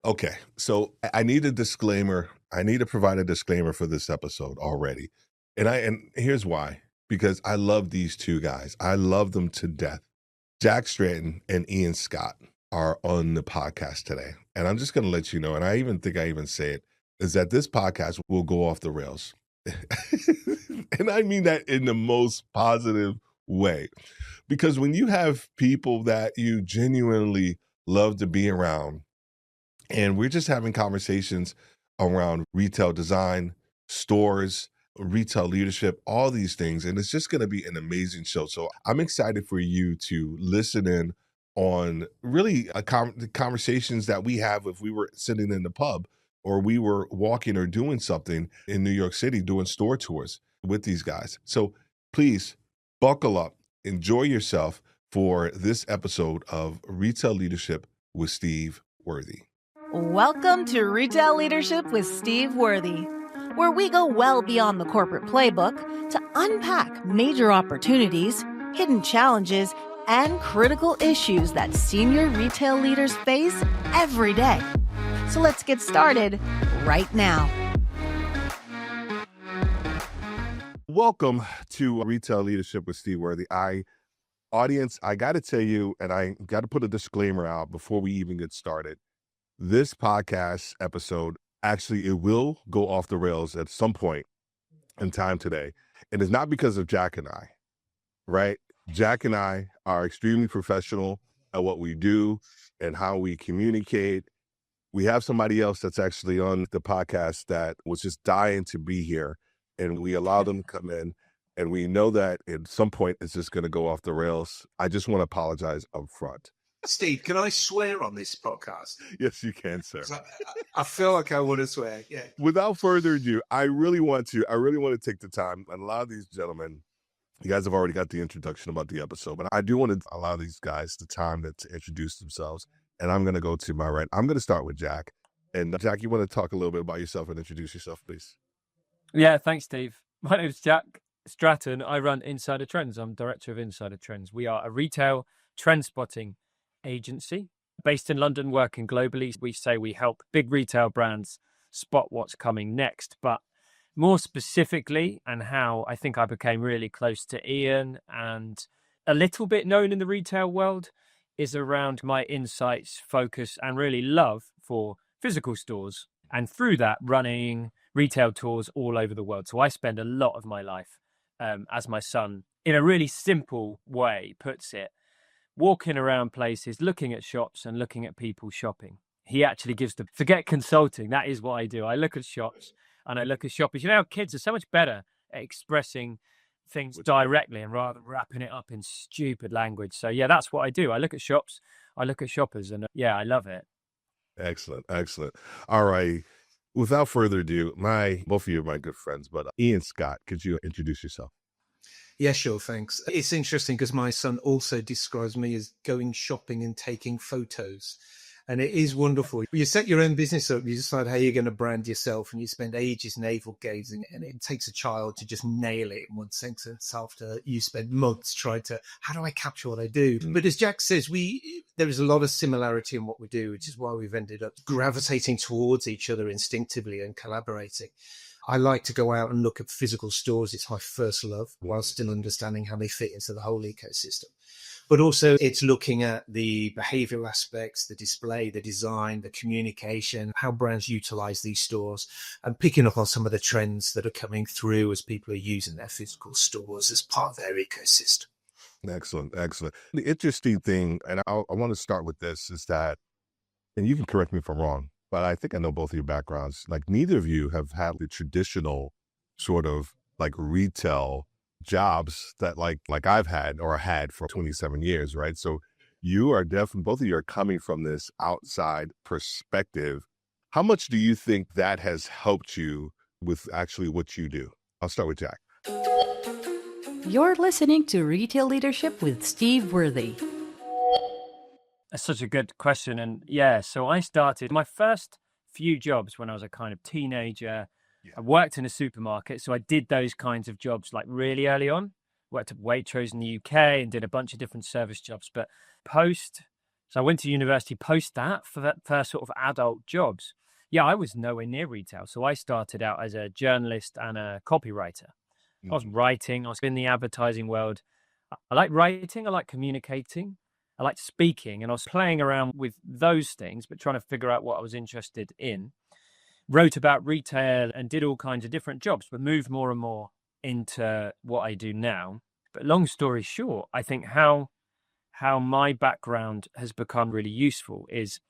Okay, so I need a disclaimer. I need to provide a disclaimer for this episode already. And here's why. Because I love these two guys. I love them to death. Jack Stratton and Ian Scott are on the podcast today. And I'm just going to let you know, and I even think I even say it, is that this podcast will go off the rails. And I mean that in the most positive way. Because when you have people that you genuinely love to be around, and we're just having conversations around retail design, stores, retail leadership, all these things. And it's just going to be an amazing show. So I'm excited for you to listen in on really the conversations that we have if we were sitting in the pub or we were walking or doing something in New York City, doing store tours with these guys. So please buckle up, enjoy yourself for this episode of Retail Leadership with Steve Worthy. Welcome to Retail Leadership with Steve Worthy, where we go well beyond the corporate playbook to unpack major opportunities, hidden challenges, and critical issues that senior retail leaders face every day. So let's get started right now. Welcome to Retail Leadership with Steve Worthy. Audience, I got to tell you, and I got to put a disclaimer out before we even get started. This podcast episode, actually, it will go off the rails at some point in time today. And it's not because of Jack and I, right? Jack and I are extremely professional at what we do and how we communicate. We have somebody else that's actually on the podcast that was just dying to be here. And we allow them to come in. And we know that at some point it's just going to go off the rails. I just want to apologize up front. Steve, can I swear on this podcast? Yes, you can, sir. I feel like I want to swear. Yeah. Without further ado, I really want to take the time, and a lot of these gentlemen, you guys have already got the introduction about the episode, but I do want to allow these guys the time to introduce themselves. And I'm going to go to my right. I'm going to start with Jack. And Jack, you want to talk a little bit about yourself and introduce yourself, please? Yeah, thanks, Steve. My name is Jack Stratton. I run Insider Trends. I'm director of Insider Trends. We are a retail trend spotting agency based in London, working globally. We say we help big retail brands spot what's coming next, but more specifically, and how I think I became really close to Ian and a little bit known in the retail world, is around my insights, focus, and really love for physical stores. And through that, running retail tours all over the world. So I spend a lot of my life, as my son, in a really simple way, puts it, walking around places, looking at shops and looking at people shopping. He actually gives forget consulting. That is what I do. I look at shops and I look at shoppers. You know, kids are so much better at expressing things directly and rather than wrapping it up in stupid language. So yeah, that's what I do. I look at shops, I look at shoppers, and yeah, I love it. Excellent. All right. Without further ado, both of you are my good friends, but Ian Scott, could you introduce yourself? Yeah, sure. Thanks. It's interesting because my son also describes me as going shopping and taking photos. And it is wonderful. You set your own business up, you decide how you're going to brand yourself, and you spend ages navel gazing, and it takes a child to just nail it in one sentence after you spend months trying to, how do I capture what I do? But as Jack says, there is a lot of similarity in what we do, which is why we've ended up gravitating towards each other instinctively and collaborating. I like to go out and look at physical stores. It's my first love, while still understanding how they fit into the whole ecosystem. But also it's looking at the behavioral aspects, the display, the design, the communication, how brands utilize these stores, and picking up on some of the trends that are coming through as people are using their physical stores as part of their ecosystem. Excellent. The interesting thing, and I want to start with this, is that, and you can correct me if I'm wrong, but I think I know both of your backgrounds. Like, neither of you have had the traditional sort of like retail jobs that like I've had for 27 years, right? So you are definitely, both of you are coming from this outside perspective. How much do you think that has helped you with actually what you do? I'll start with Jack. You're listening to Retail Leadership with Steve Worthy. That's such a good question. And yeah, so I started my first few jobs when I was a kind of teenager. I worked in a supermarket, so I did those kinds of jobs like really early on. Worked at Waitrose in the UK and did a bunch of different service jobs. But post So I went to university post that for that first sort of adult jobs. Yeah, I was nowhere near retail. So I started out as a journalist and a copywriter. I was writing, I was in the advertising world. I like writing, I like communicating, I like speaking, and I was playing around with those things, but trying to figure out what I was interested in. Wrote about retail and did all kinds of different jobs, but moved more and more into what I do now. But long story short, I think how my background has become really useful is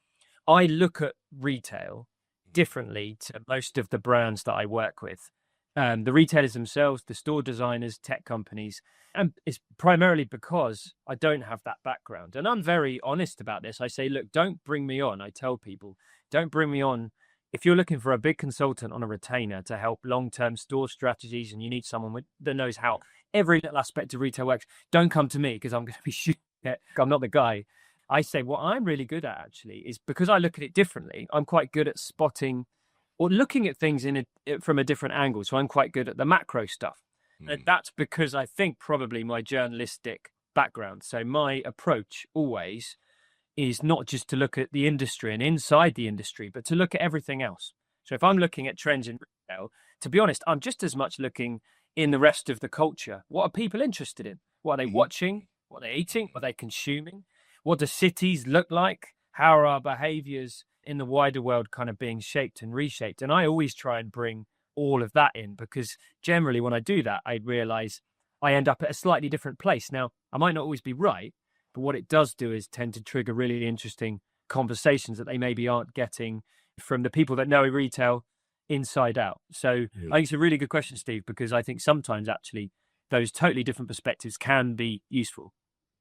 I look at retail differently to most of the brands that I work with. The retailers themselves, the store designers, tech companies, and it's primarily because I don't have that background. And I'm very honest about this. I say, look, don't bring me on. I tell people, don't bring me on. If you're looking for a big consultant on a retainer to help long-term store strategies and you need someone that knows how every little aspect of retail works, don't come to me because I'm going to be shooting it. I'm not the guy. I say what I'm really good at actually is because I look at it differently. I'm quite good at spotting or looking at things from a different angle. So I'm quite good at the macro stuff. And that's because I think probably my journalistic background. So my approach always is not just to look at the industry and inside the industry, but to look at everything else. So if I'm looking at trends in retail, to be honest, I'm just as much looking in the rest of the culture. What are people interested in? What are they watching? What are they eating? What are they consuming? What do cities look like? How are our behaviors in the wider world kind of being shaped and reshaped? And I always try and bring all of that in because generally when I do that, I realize I end up at a slightly different place. Now, I might not always be right, but what it does do is tend to trigger really interesting conversations that they maybe aren't getting from the people that know retail inside out. So I think it's a really good question, Steve, because I think sometimes actually those totally different perspectives can be useful.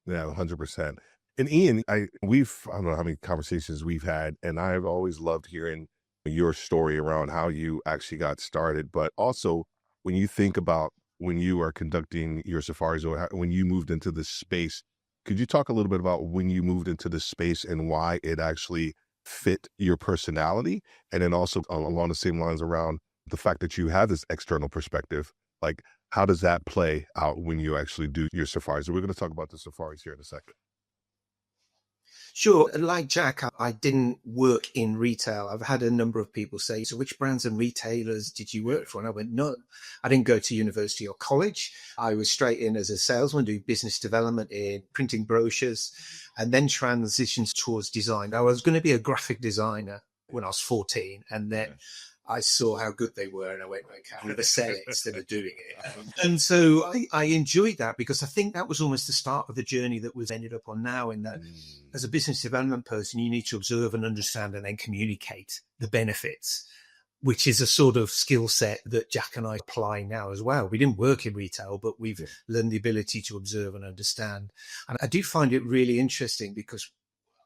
Yeah, 100%. And Ian, I don't know how many conversations we've had, and I've always loved hearing your story around how you actually got started, but also when you think about when you are conducting your safaris or when you moved into this space, could you talk a little bit about when you moved into this space and why it actually fit your personality? And then also along the same lines around the fact that you have this external perspective, like how does that play out when you actually do your safaris? So we're going to talk about the safaris here in a second. Sure. Like Jack, I didn't work in retail. I've had a number of people say, so which brands and retailers did you work for? And I went, no, I didn't go to university or college. I was straight in as a salesman doing business development in printing brochures and then transitioned towards design. I was going to be a graphic designer when I was 14. And then I saw how good they were and I went, okay, I'm going to sell it instead of doing it. And so I enjoyed that because I think that was almost the start of the journey that was ended up on now, in that as a business development person, you need to observe and understand and then communicate the benefits, which is a sort of skill set that Jack and I apply now as well. We didn't work in retail, but we've learned the ability to observe and understand. And I do find it really interesting because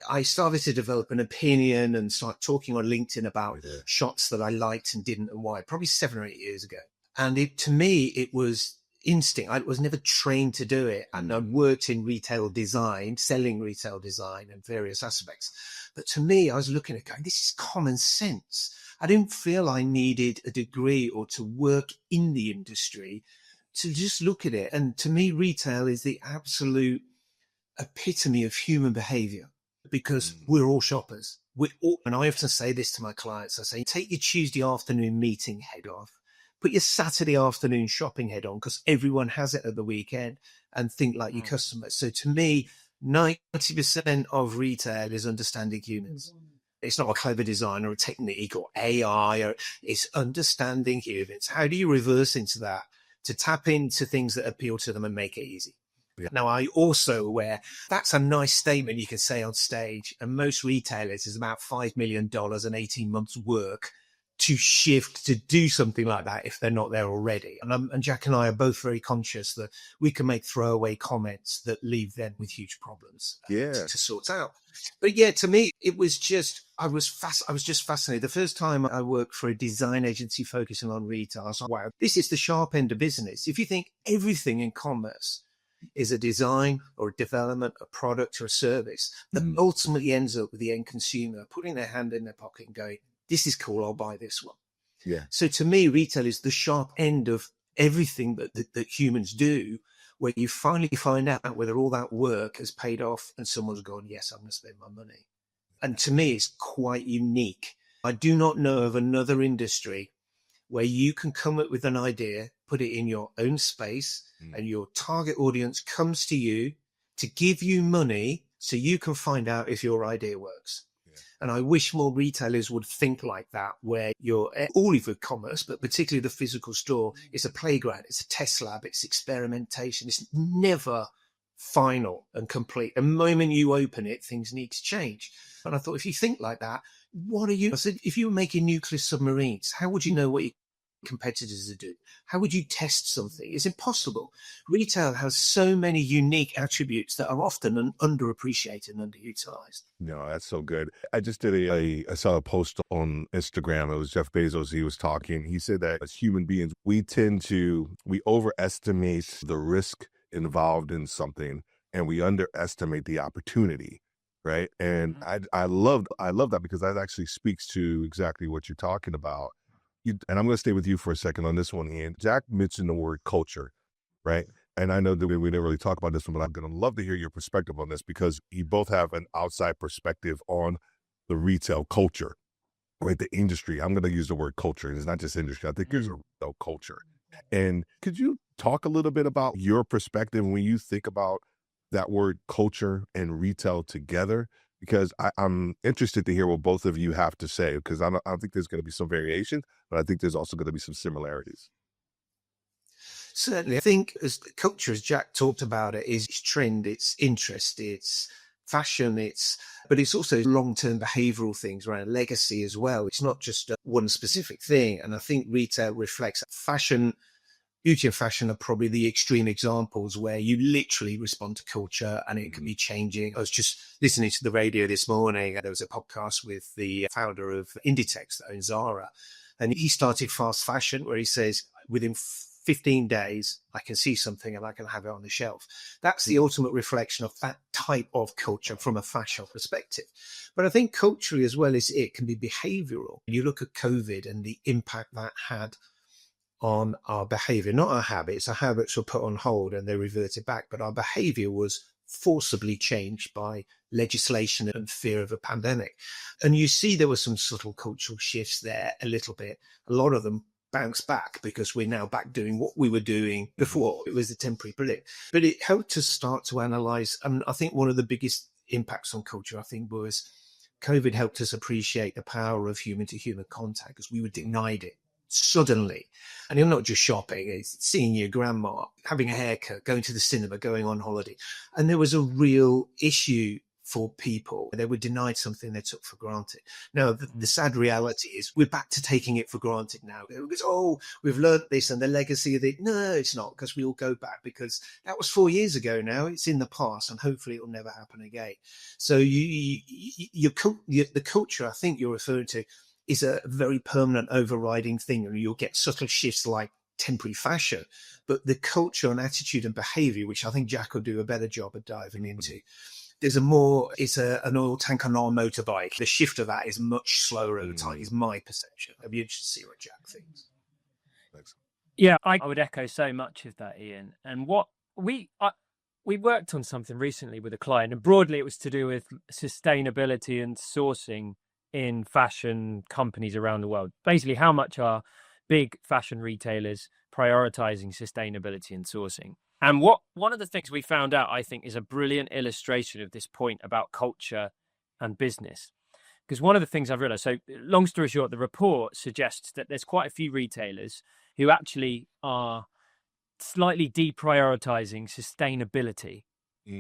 I started to develop an opinion and start talking on LinkedIn about shots that I liked and didn't and why, probably 7 or 8 years ago. And to me, it was instinct. I was never trained to do it. And I worked in retail design, selling retail design and various aspects. But to me, I was looking at going, this is common sense. I didn't feel I needed a degree or to work in the industry to just look at it. And to me, retail is the absolute epitome of human behavior. Because we're all shoppers. And I often say this to my clients. I say, take your Tuesday afternoon meeting head off, put your Saturday afternoon shopping head on, because everyone has it at the weekend, and think like your customers. So to me, 90% of retail is understanding humans. It's not a clever design or a technique or AI, or it's understanding humans. How do you reverse into that to tap into things that appeal to them and make it easy? Yeah. Now, I also aware that's a nice statement you can say on stage. And most retailers is about $5 million and 18 months work to shift to do something like that if they're not there already. And Jack and I are both very conscious that we can make throwaway comments that leave them with huge problems to sort out. But yeah, to me, it was just, I was just fascinated. The first time I worked for a design agency focusing on retail, I was like, wow, this is the sharp end of business. If you think everything in commerce is a design or a development, a product or a service that ultimately ends up with the end consumer putting their hand in their pocket and going, this is cool, I'll buy this one. Yeah. So to me, retail is the sharp end of everything that humans do, where you finally find out whether all that work has paid off and someone's gone, yes, I'm going to spend my money. And to me, it's quite unique. I do not know of another industry where you can come up with an idea, put it in your own space, and your target audience comes to you to give you money so you can find out if your idea works. And I wish more retailers would think like that, where you're all of e-commerce, but particularly the physical store, is a playground, it's a test lab, it's experimentation. It's never final and complete. The moment you open it, things need to change. And I thought, if you think like that, I said, if you were making nuclear submarines, how would you know what your competitors are doing? How would you test something? It's impossible. Retail has so many unique attributes that are often underappreciated and underutilized. No, that's so good. I just did I saw a post on Instagram. It was Jeff Bezos. He was talking. He said that as human beings, we overestimate the risk involved in something and we underestimate the opportunity. Right. And I love that, because that actually speaks to exactly what you're talking about. And I'm going to stay with you for a second on this one, Ian. Jack mentioned the word culture, right? And I know that we didn't really talk about this one, but I'm going to love to hear your perspective on this, because you both have an outside perspective on the retail culture, right? The industry. I'm going to use the word culture. It's not just industry. I think there's a retail culture. And could you talk a little bit about your perspective when you think about that word culture and retail together? Because I'm interested to hear what both of you have to say, because I think there's going to be some variation, but I think there's also going to be some similarities. Certainly. I think as culture, as Jack talked about it, is trend, it's interest, it's fashion, but it's also long-term behavioral things around legacy as well. It's not just one specific thing. And I think retail reflects fashion. Beauty and fashion are probably the extreme examples where you literally respond to culture and it can be changing. I was just listening to the radio this morning, and there was a podcast with the founder of Inditex that owns Zara. And he started fast fashion, where he says within 15 days, I can see something and I can have it on the shelf. That's the ultimate reflection of that type of culture from a fashion perspective. But I think culturally as well as it can be behavioral. You look at COVID and the impact that had on our behavior, not our habits. Our habits were put on hold and they reverted back, but our behavior was forcibly changed by legislation and fear of a pandemic. And you see there were some subtle cultural shifts there a little bit. A lot of them bounce back because we're now back doing what we were doing before. It was a temporary blip, but it helped us start to analyze. And I think one of the biggest impacts on culture, I think, was COVID helped us appreciate the power of human to human contact, because we were denied it suddenly. And you're not just shopping, it's seeing your grandma, having a haircut, going to the cinema, going on holiday. And there was a real issue for people. They were denied something they took for granted. Now, the sad reality is we're back to taking it for granted now. Because, we've learned this and the legacy of it. No, it's not, because we all go back, because that was 4 years ago now. It's in the past, and hopefully it will never happen again. So the culture I think you're referring to is a very permanent overriding thing, and you'll get subtle shifts like temporary fashion, but the culture and attitude and behavior, which I think Jack will do a better job of diving into. It's an oil tank on our motorbike. The shift of that is much slower over time, is my perception. I'd be interested to see what Jack thinks. Thanks. Yeah, I would echo so much of that, Ian. And what we worked on something recently with a client, and broadly it was to do with sustainability and sourcing in fashion companies around the world. Basically, how much are big fashion retailers prioritizing sustainability and sourcing? And one of the things we found out, I think, is a brilliant illustration of this point about culture and business. Because one of the things I've realized, so long story short, the report suggests that there's quite a few retailers who actually are slightly deprioritizing sustainability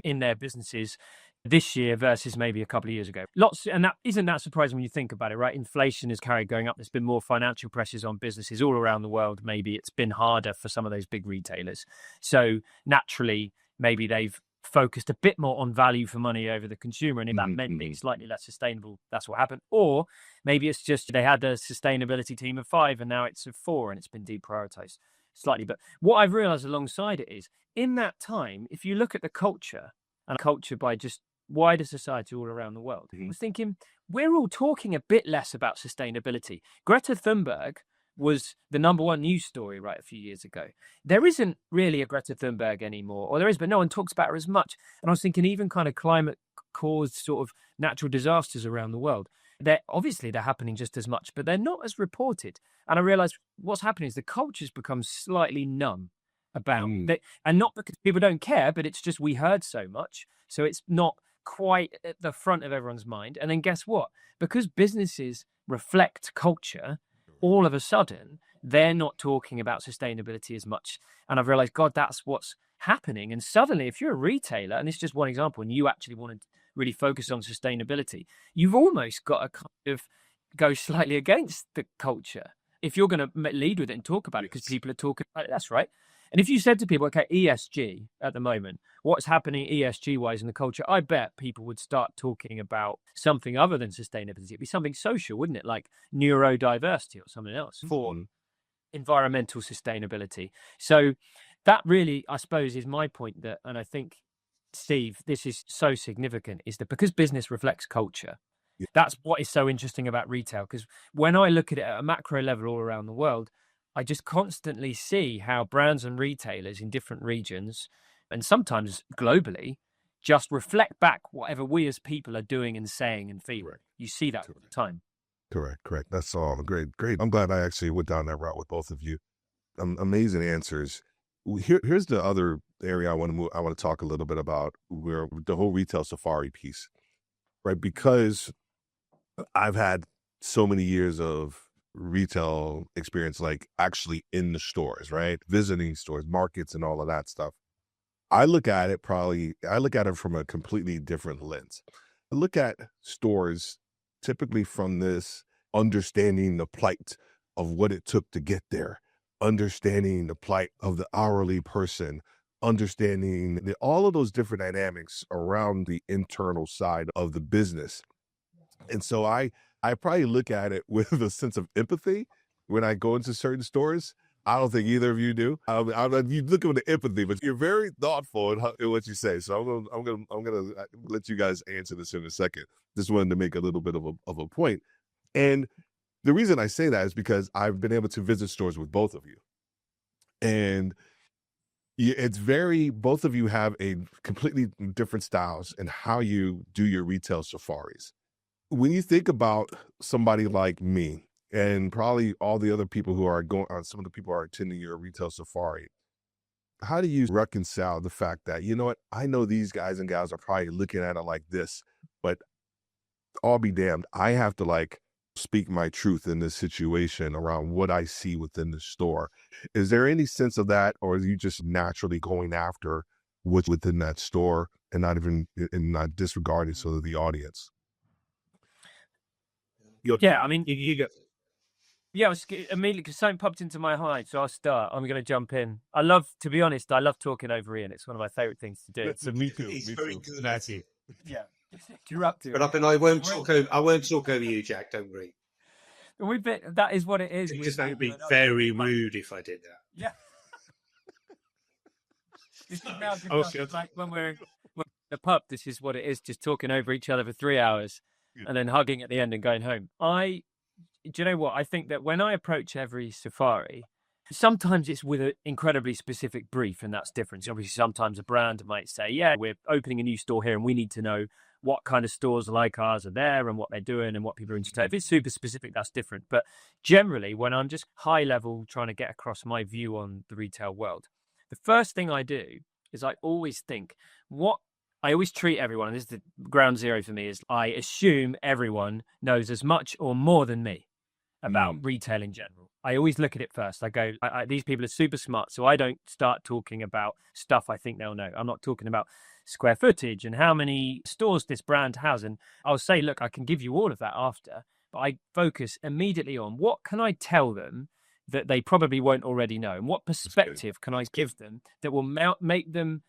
in their businesses this year versus maybe a couple of years ago. And that isn't that surprising when you think about it, right? Inflation has carried going up. There's been more financial pressures on businesses all around the world. Maybe it's been harder for some of those big retailers. So naturally, maybe they've focused a bit more on value for money over the consumer. And if that meant being slightly less sustainable, that's what happened. Or maybe it's just they had a sustainability team of 5 and now it's of 4 and it's been deprioritized slightly. But what I've realized alongside it is, in that time, if you look at the culture, and culture by just wider society all around the world, I was thinking, we're all talking a bit less about sustainability. Greta Thunberg was the #1 news story right a few years ago. There isn't really a Greta Thunberg anymore, or there is, but no one talks about her as much. And I was thinking even kind of climate caused sort of natural disasters around the world. They're happening just as much, but they're not as reported. And I realized what's happening is the culture's become slightly numb about that, and not because people don't care, but it's just we heard so much, so it's not quite at the front of everyone's mind. And then guess what? Because businesses reflect culture, all of a sudden they're not talking about sustainability as much. And I've realized, God, that's what's happening. And suddenly, if you're a retailer, and it's just one example, and you actually want to really focus on sustainability, you've almost got to kind of go slightly against the culture if you're going to lead with it and talk about it, because people are talking about it. That's right. And if you said to people, okay, ESG at the moment, what's happening ESG wise in the culture, I bet people would start talking about something other than sustainability. It'd be something social, wouldn't it? Like neurodiversity or something else for environmental sustainability. So that really, I suppose, is my point. That, and I think, Steve, this is so significant, is that because business reflects culture, that's what is so interesting about retail. Because when I look at it at a macro level all around the world, I just constantly see how brands and retailers in different regions, and sometimes globally, just reflect back whatever we as people are doing and saying and feeling. Right. You see that all the time. Correct. That's all great. I'm glad I actually went down that route with both of you. Amazing answers. Here's the other area I want to talk a little bit about, where the whole retail safari piece, right? Because I've had so many years of retail experience, like actually in the stores, right? Visiting stores, markets, and all of that stuff. I look at it from a completely different lens. I look at stores typically from this understanding the plight of what it took to get there, understanding the plight of the hourly person, understanding all of those different dynamics around the internal side of the business. And so I probably look at it with a sense of empathy when I go into certain stores. I don't think either of you do. You look at the empathy, but you're very thoughtful in what you say. So I'm gonna let you guys answer this in a second. Just wanted to make a little bit of a point. And the reason I say that is because I've been able to visit stores with both of you, and both of you have a completely different styles in how you do your retail safaris. When you think about somebody like me, and probably all the other people who are some of the people who are attending your retail safari, how do you reconcile the fact that, you know what, I know these guys and gals are probably looking at it like this, but I'll be damned, I have to like speak my truth in this situation around what I see within the store. Is there any sense of that, or are you just naturally going after what's within that store and not disregarding sort of the audience? Yeah, I mean, you go. Yeah, immediately, because something popped into my mind, so I'll start. I'm going to jump in. To be honest, I love talking over Ian. It's one of my favorite things to do. So me too. He's very good at it. Yeah, interrupted. But I won't talk over you, Jack. Don't worry. That is what it is. Because that would be very rude if I did that. Yeah. This is now just like when we're in the pub. This is what it is, just talking over each other for 3 hours and then hugging at the end and going home. Do you know what? I think that when I approach every safari, sometimes it's with an incredibly specific brief, and that's different. So obviously, sometimes a brand might say, yeah, we're opening a new store here and we need to know what kind of stores like ours are there and what they're doing and what people are interested in. If it's super specific, that's different. But generally, when I'm just high level trying to get across my view on the retail world, the first thing I do is I always think I always treat everyone, and this is the ground zero for me, is I assume everyone knows as much or more than me about retail in general. I always look at it first. I go, these people are super smart, so I don't start talking about stuff I think they'll know. I'm not talking about square footage and how many stores this brand has. And I'll say, look, I can give you all of that after, but I focus immediately on what can I tell them that they probably won't already know, and what perspective can I give them that will make them,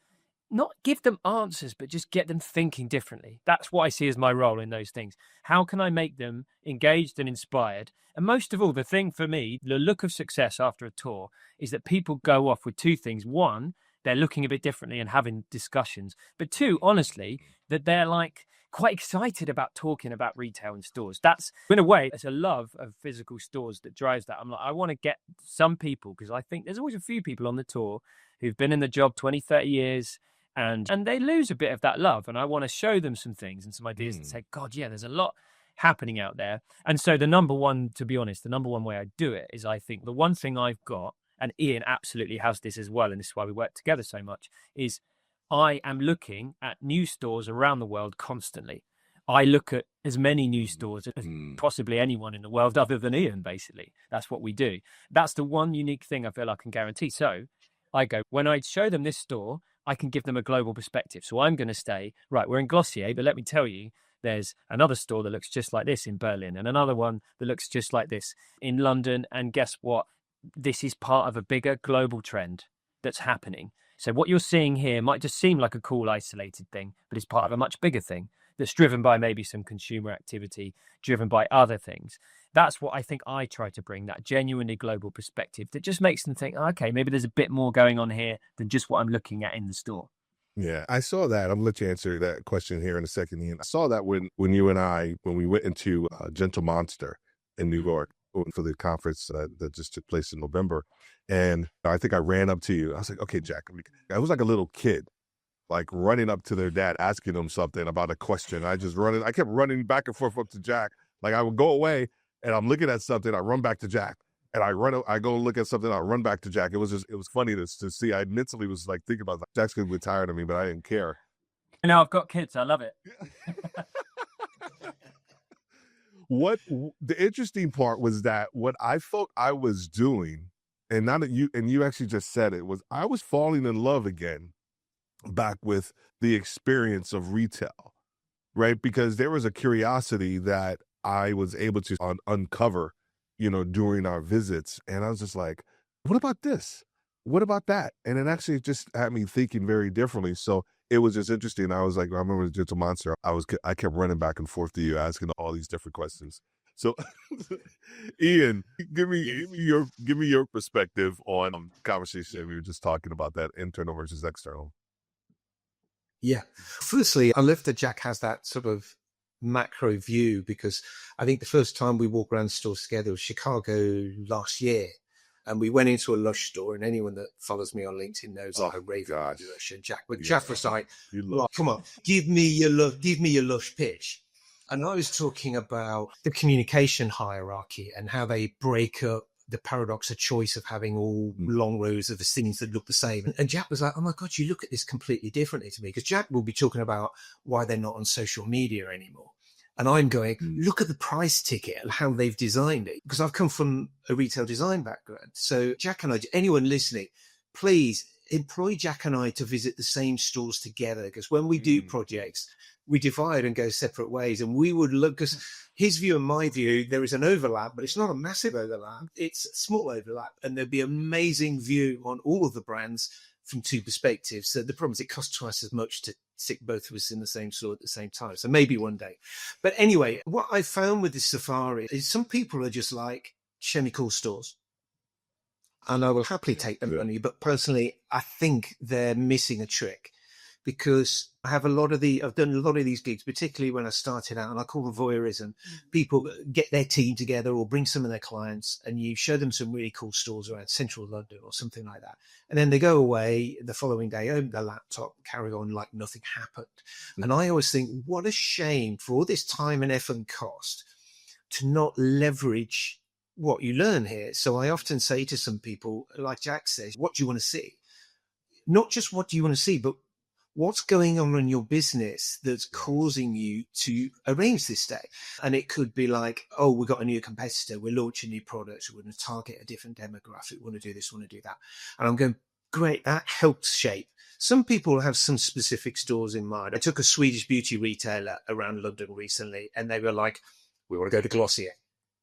not give them answers, but just get them thinking differently. That's what I see as my role in those things. How can I make them engaged and inspired? And most of all, the thing for me, the look of success after a tour, is that people go off with two things. One, they're looking a bit differently and having discussions. But two, honestly, that they're like quite excited about talking about retail and stores. That's, in a way, it's a love of physical stores that drives that. I'm like, I want to get some people, because I think there's always a few people on the tour who've been in the job 20, 30 years, and they lose a bit of that love. And I want to show them some things and some ideas and say, God, yeah, there's a lot happening out there. And so the number one way I do it is, I think the one thing I've got, and Ian absolutely has this as well, and this is why we work together so much, is I am looking at new stores around the world constantly. I look at as many new stores as possibly anyone in the world other than Ian, basically. That's what we do. That's the one unique thing I feel I can guarantee. So I go, when I show them this store, I can give them a global perspective. So I'm going to stay, right, we're in Glossier, but let me tell you, there's another store that looks just like this in Berlin, and another one that looks just like this in London. And guess what? This is part of a bigger global trend that's happening. So what you're seeing here might just seem like a cool isolated thing, but it's part of a much bigger thing that's driven by maybe some consumer activity, driven by other things. That's what I think I try to bring, that genuinely global perspective that just makes them think, oh, okay, maybe there's a bit more going on here than just what I'm looking at in the store. Yeah, I saw that. I'm going to let you answer that question here in a second, Ian. I saw that when you and I, when we went into Gentle Monster in New York for the conference that just took place in November. And I think I ran up to you. I was like, okay, Jack. I was like a little kid, like running up to their dad, asking them something about a question. I kept running back and forth up to Jack. Like I would go away and I'm looking at something. I run back to Jack. And I go look at something, I run back to Jack. It was funny to see. I mentally was like thinking about, like, Jack's going to get tired of me, but I didn't care. And now I've got kids. I love it. What the interesting part was that what I felt I was doing, and now that you actually just said it, was I was falling in love again back with the experience of retail, right? Because there was a curiosity that I was able to uncover, during our visits. And I was just like, what about this? What about that? And it actually just had me thinking very differently. So it was just interesting. I was like, I remember the Gentle Monster. I kept running back and forth to you, asking all these different questions. So Ian, give me your perspective on the conversation we were just talking about, that internal versus external. Yeah. Firstly, I love that Jack has that sort of macro view, because I think the first time we walked around stores together was Chicago last year, and we went into a Lush store, and anyone that follows me on LinkedIn knows I rave about Lush. And Jack was like, come on, give me your Lush pitch. And I was talking about the communication hierarchy and how they break up the paradox of choice of having all long rows of the things that look the same. And Jack was like, oh my God, you look at this completely differently to me. Because Jack will be talking about why they're not on social media anymore. And I'm going, look at the price ticket and how they've designed it. Because I've come from a retail design background. So Jack and I, anyone listening, please employ Jack and I to visit the same stores together. Because when we do projects, we divide and go separate ways. And we would look, because his view and my view, there is an overlap, but it's not a massive overlap. It's a small overlap. And there'd be an amazing view on all of the brands from two perspectives. So the problem is it costs twice as much to stick both of us in the same store at the same time. So maybe one day. But anyway, what I found with this safari is some people are just like, show me cool stores. And I will happily take them money. But personally, I think they're missing a trick. Because I've done a lot of these gigs, particularly when I started out, and I call them voyeurism. People get their team together or bring some of their clients, and you show them some really cool stores around central London or something like that. And then they go away the following day, open their laptop, carry on like nothing happened. And I always think, what a shame for all this time and effort and cost to not leverage what you learn here. So I often say to some people, like Jack says, what do you want to see? Not just what do you want to see, but what's going on in your business that's causing you to arrange this day? And it could be like, oh, we've got a new competitor. We're launching new products. We're going to target a different demographic. We want to do this, we want to do that. And I'm going, great, that helps shape. Some people have some specific stores in mind. I took a Swedish beauty retailer around London recently, and they were like, we want to go to Glossier.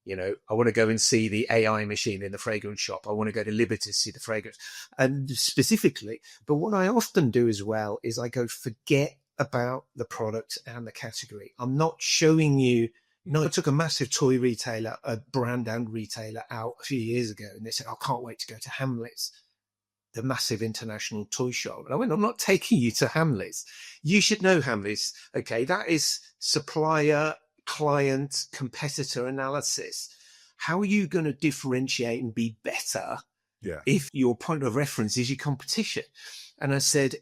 I want to go and see the AI machine in the fragrance shop. I want to go to Liberty to see the fragrance. And specifically, but what I often do as well is I go, forget about the product and the category. I'm not showing you. I took a massive toy retailer, a brand and retailer out a few years ago, and they said, I can't wait to go to Hamlet's. the massive international toy shop. And I went, I'm not taking you to Hamleys. You should know Hamleys. Okay, that is supplier, client, competitor analysis. How are you going to differentiate and be better if your point of reference is your competition? And I said,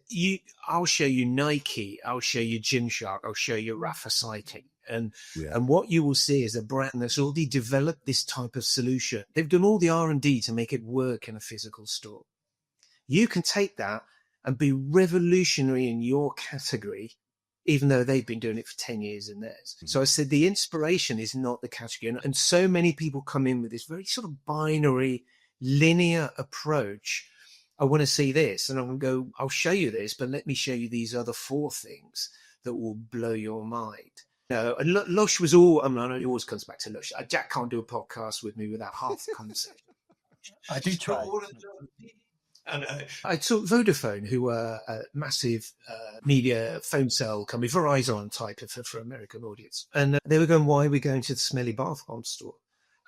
I'll show you Nike, I'll show you Gymshark, I'll show you Rafa Cycling. And what you will see is a brand that's already developed this type of solution. They've done all the R&D to make it work in a physical store. You can take that and be revolutionary in your category, even though they've been doing it for 10 years in theirs. So I said, the inspiration is not the category. And so many people come in with this very sort of binary, linear approach. I want to see this, and I'm going to go, I'll show you this, but let me show you these other 4 things that will blow your mind. And Lush was all, I know it always comes back to Lush. Jack can't do a podcast with me without half the conversation. I do try. And I took Vodafone, who were a massive media phone cell company, Verizon type for American audience. And they were going, why are we going to the smelly bath bomb store?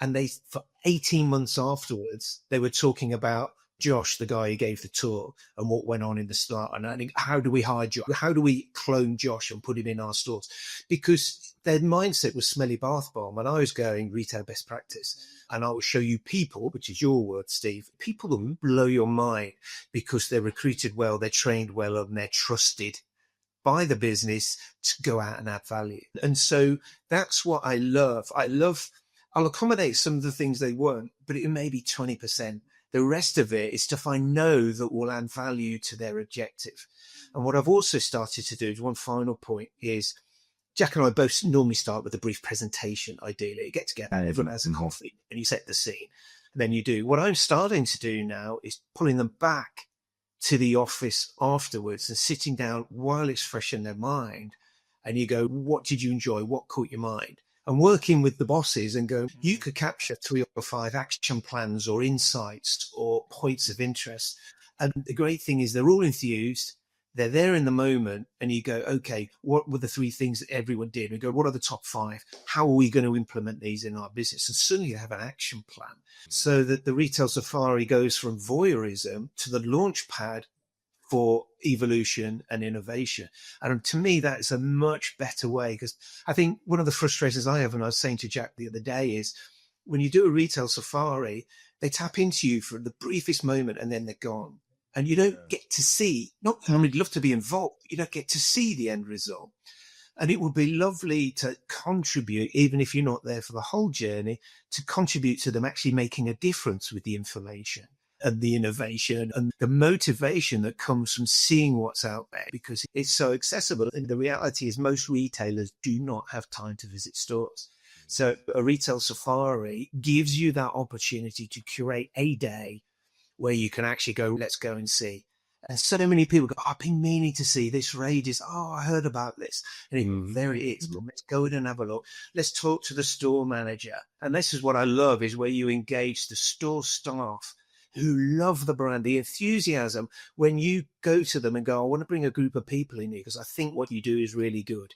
And they, for 18 months afterwards, they were talking about Josh, the guy who gave the tour, and what went on in the start. And I think, how do we hide Josh? How do we clone Josh and put him in our stores? Because their mindset was smelly bath bomb. And I was going retail best practice. And I will show you people, which is your word, Steve, people that will blow your mind because they're recruited well, they're trained well, and they're trusted by the business to go out and add value. And so that's what I love. I'll accommodate some of the things they weren't, but it may be 20%. The rest of it is stuff I know that will add value to their objective. And what I've also started to do, one final point, is Jack and I both normally start with a brief presentation, ideally. You get together, everyone has a coffee, and you set the scene. And then you do. What I'm starting to do now is pulling them back to the office afterwards and sitting down while it's fresh in their mind. And you go, what did you enjoy? What caught your mind? And working with the bosses and go, you could capture 3 or 5 action plans or insights or points of interest. And the great thing is they're all enthused. They're there in the moment. And you go, okay, what were the 3 things that everyone did? We go, what are the top 5? How are we going to implement these in our business? And suddenly you have an action plan so that the retail safari goes from voyeurism to the launch pad for evolution and innovation. And to me, that is a much better way, because I think one of the frustrations I have, and I was saying to Jack the other day, is when you do a retail safari, they tap into you for the briefest moment and then they're gone. And you don't get to see, not only love to be involved, you don't get to see the end result. And it would be lovely to contribute, even if you're not there for the whole journey, to contribute to them actually making a difference with the information and the innovation and the motivation that comes from seeing what's out there, because it's so accessible. And the reality is most retailers do not have time to visit stores. So a retail safari gives you that opportunity to curate a day where you can actually go, let's go and see. And so many people go, I've been meaning to see this Raiders. Oh, I heard about this. And there it is. Let's go in and have a look. Let's talk to the store manager. And this is what I love, is where you engage the store staff who love the brand, the enthusiasm when you go to them and go, I want to bring a group of people in here because I think what you do is really good.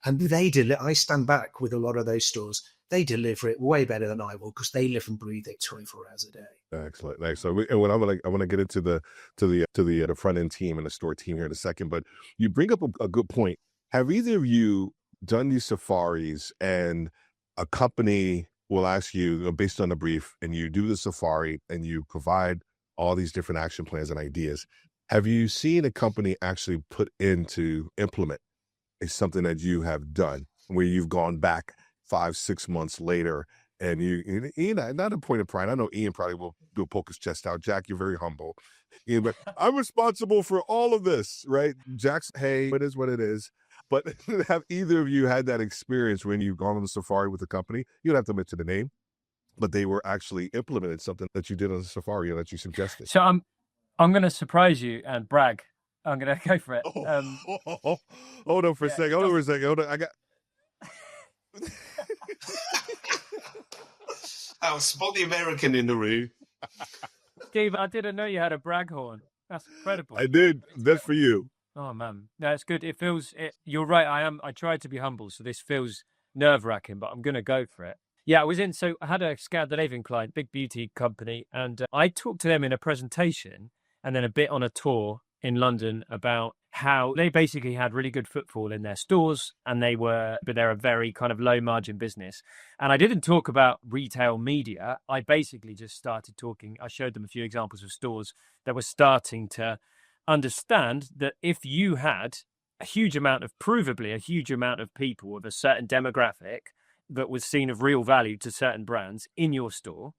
And they deliver. I stand back with a lot of those stores. They deliver it way better than I will because they live and breathe it 24 hours a day. Excellent. So, and when I want to get into the front end team and the store team here in a second, but you bring up a good point. Have either of you done these safaris and a company will ask you, based on the brief, and you do the safari and you provide all these different action plans and ideas? Have you seen a company actually put into implement something that you have done where you've gone back 5-6 months later and Ian, not a point of pride. I know Ian probably will poke his chest out. Jack, you're very humble. Ian, but I'm responsible for all of this, right? Jack's, hey, it is what it is. But have either of you had that experience when you've gone on the safari with a company? You don't have to mention the name, but they were actually implemented something that you did on the safari or that you suggested. So I'm going to surprise you and brag. I'm going to go for it. Hold on for a second. Hold on. I got. I'll spot the American in the room. Steve, I didn't know you had a brag horn. That's incredible. I did. That's for you. Oh man, no, it's good. It feels. You're right. I tried to be humble, so this feels nerve-wracking, but I'm going to go for it. Yeah, I had a Scandinavian client, big beauty company, and I talked to them in a presentation, and then a bit on a tour in London about how they basically had really good footfall in their stores, and they're a very kind of low margin business. And I didn't talk about retail media. I basically just started talking. I showed them a few examples of stores that were starting to understand that if you had provably a huge amount of people of a certain demographic that was seen of real value to certain brands in your store,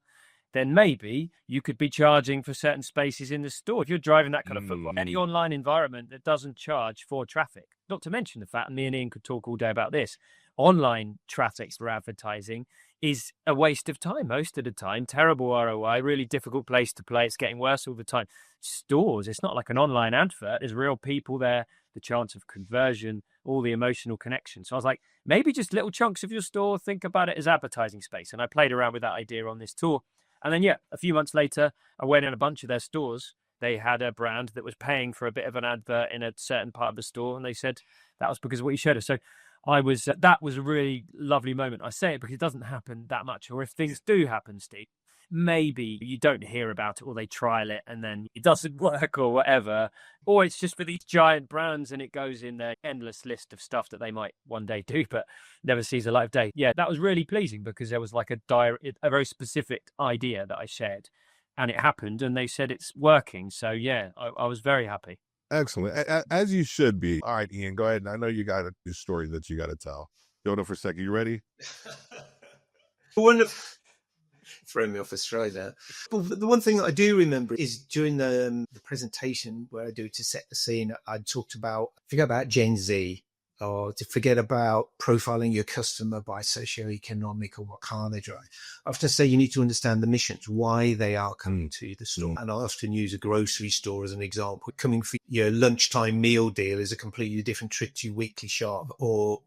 then maybe you could be charging for certain spaces in the store. If you're driving that kind of football, any online environment that doesn't charge for traffic, not to mention the fact, and me and Ian could talk all day about this, online traffic for advertising is a waste of time most of the time. Terrible ROI, really difficult place to play. It's getting worse all the time. Stores, it's not like an online advert. There's real people there, the chance of conversion, all the emotional connection. So I was like, maybe just little chunks of your store, think about it as advertising space. And I played around with that idea on this tour. And then, a few months later, I went in a bunch of their stores. They had a brand that was paying for a bit of an advert in a certain part of the store. And they said that was because of what you showed us. So that was a really lovely moment. I say it because it doesn't happen that much. Or if things do happen, Steve, maybe you don't hear about it, or they trial it and then it doesn't work or whatever. Or it's just for these giant brands and it goes in their endless list of stuff that they might one day do, but never sees the light of day. Yeah, that was really pleasing because there was like a very specific idea that I shared and it happened and they said it's working. So yeah, I was very happy. Excellent. As you should be. All right, Ian, go ahead. I know you got a story that you got to tell. Hold on for a second. You ready? Wonderful. Throwing me off a stride there. But the one thing that I do remember is during the presentation where I do to set the scene, I talked about, forget about Gen Z, or to forget about profiling your customer by socioeconomic or what car they drive. I often say you need to understand the missions, why they are coming to the store. And I often use a grocery store as an example. Coming for your lunchtime meal deal is a completely different trick to your weekly shop, or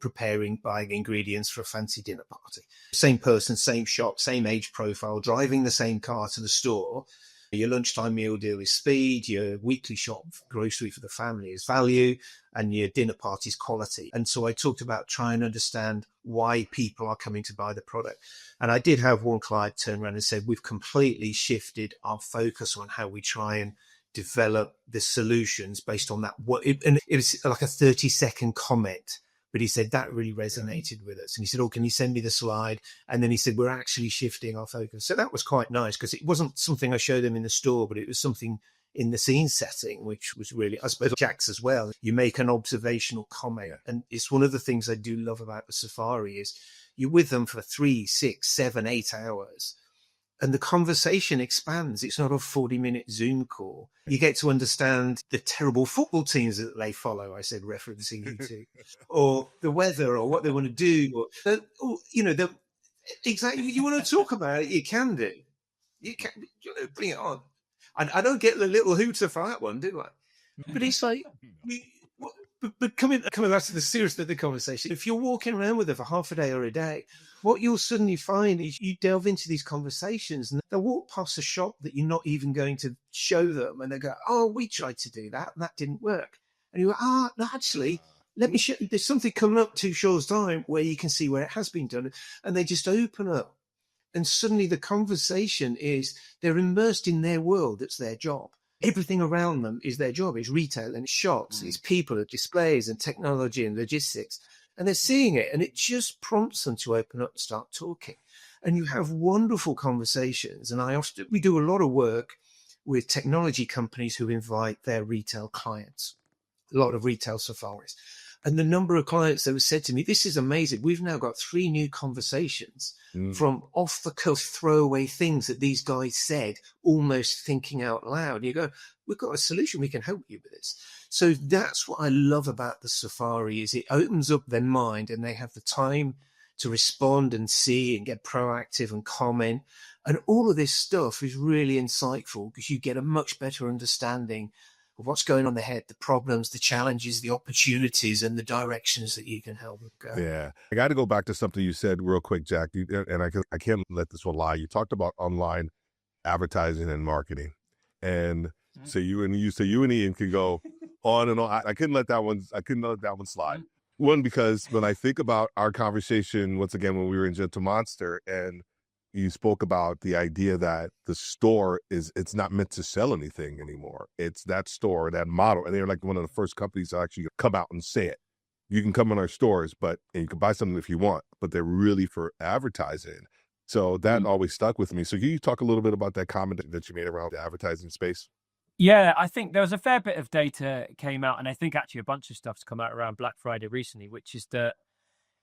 buying ingredients for a fancy dinner party. Same person, same shop, same age profile, driving the same car to the store. Your lunchtime meal deal is speed, your weekly shop grocery for the family is value, and your dinner party is quality. And so I talked about trying to understand why people are coming to buy the product. And I did have one client turn around and said, we've completely shifted our focus on how we try and develop the solutions based on that. And it was like a 30-second comment. But he said that really resonated with us. And he said, can you send me the slide? And then he said, we're actually shifting our focus. So that was quite nice because it wasn't something I showed him in the store, but it was something in the scene setting, which was really, I suppose, Jack's as well. You make an observational comment. And it's one of the things I do love about the safari is you're with them for 3, 6, 7, 8 hours. And the conversation expands. It's not a 40-minute Zoom call. You get to understand the terrible football teams that they follow, I said, referencing you to, or the weather, or what they want to do. Exactly. You want to talk about it, you can do. You can bring it on. I don't get the little hooter for that one, do I? But it's like... But coming back to the seriousness of the conversation, if you're walking around with her for half a day or a day, what you'll suddenly find is you delve into these conversations and they'll walk past a shop that you're not even going to show them. And they go, we tried to do that and that didn't work. And you go, no, actually, let me show you. There's something coming up 2 shows time where you can see where it has been done. And they just open up. And suddenly the conversation is they're immersed in their world. It's their job. Everything around them is their job. It's retail and it's shops, it's people, it's displays and technology and logistics. And they're seeing it and it just prompts them to open up and start talking. And you have wonderful conversations. And we do a lot of work with technology companies who invite their retail clients, a lot of retail safaris. And the number of clients that have said to me, this is amazing. We've now got 3 new conversations from off the cuff throwaway things that these guys said, almost thinking out loud. And you go, we've got a solution. We can help you with this. So that's what I love about the safari is it opens up their mind and they have the time to respond and see and get proactive and comment. And all of this stuff is really insightful because you get a much better understanding of what's going on in the head, the problems, the challenges, the opportunities, and the directions that you can help them go. Yeah. I got to go back to something you said real quick, Jack, and I can't let this one lie. You talked about online advertising and marketing. And so you and Ian can go on and on. I couldn't let that one slide. One, because when I think about our conversation, once again, when we were in Gentle Monster, and you spoke about the idea that the store it's not meant to sell anything anymore. It's that store, that model. And they're like one of the first companies to actually come out and say it. You can come in our stores, and you can buy something if you want, but they're really for advertising. So that always stuck with me. So can you talk a little bit about that comment that you made around the advertising space? Yeah, I think there was a fair bit of data came out, and I think actually a bunch of stuff's come out around Black Friday recently, which is that,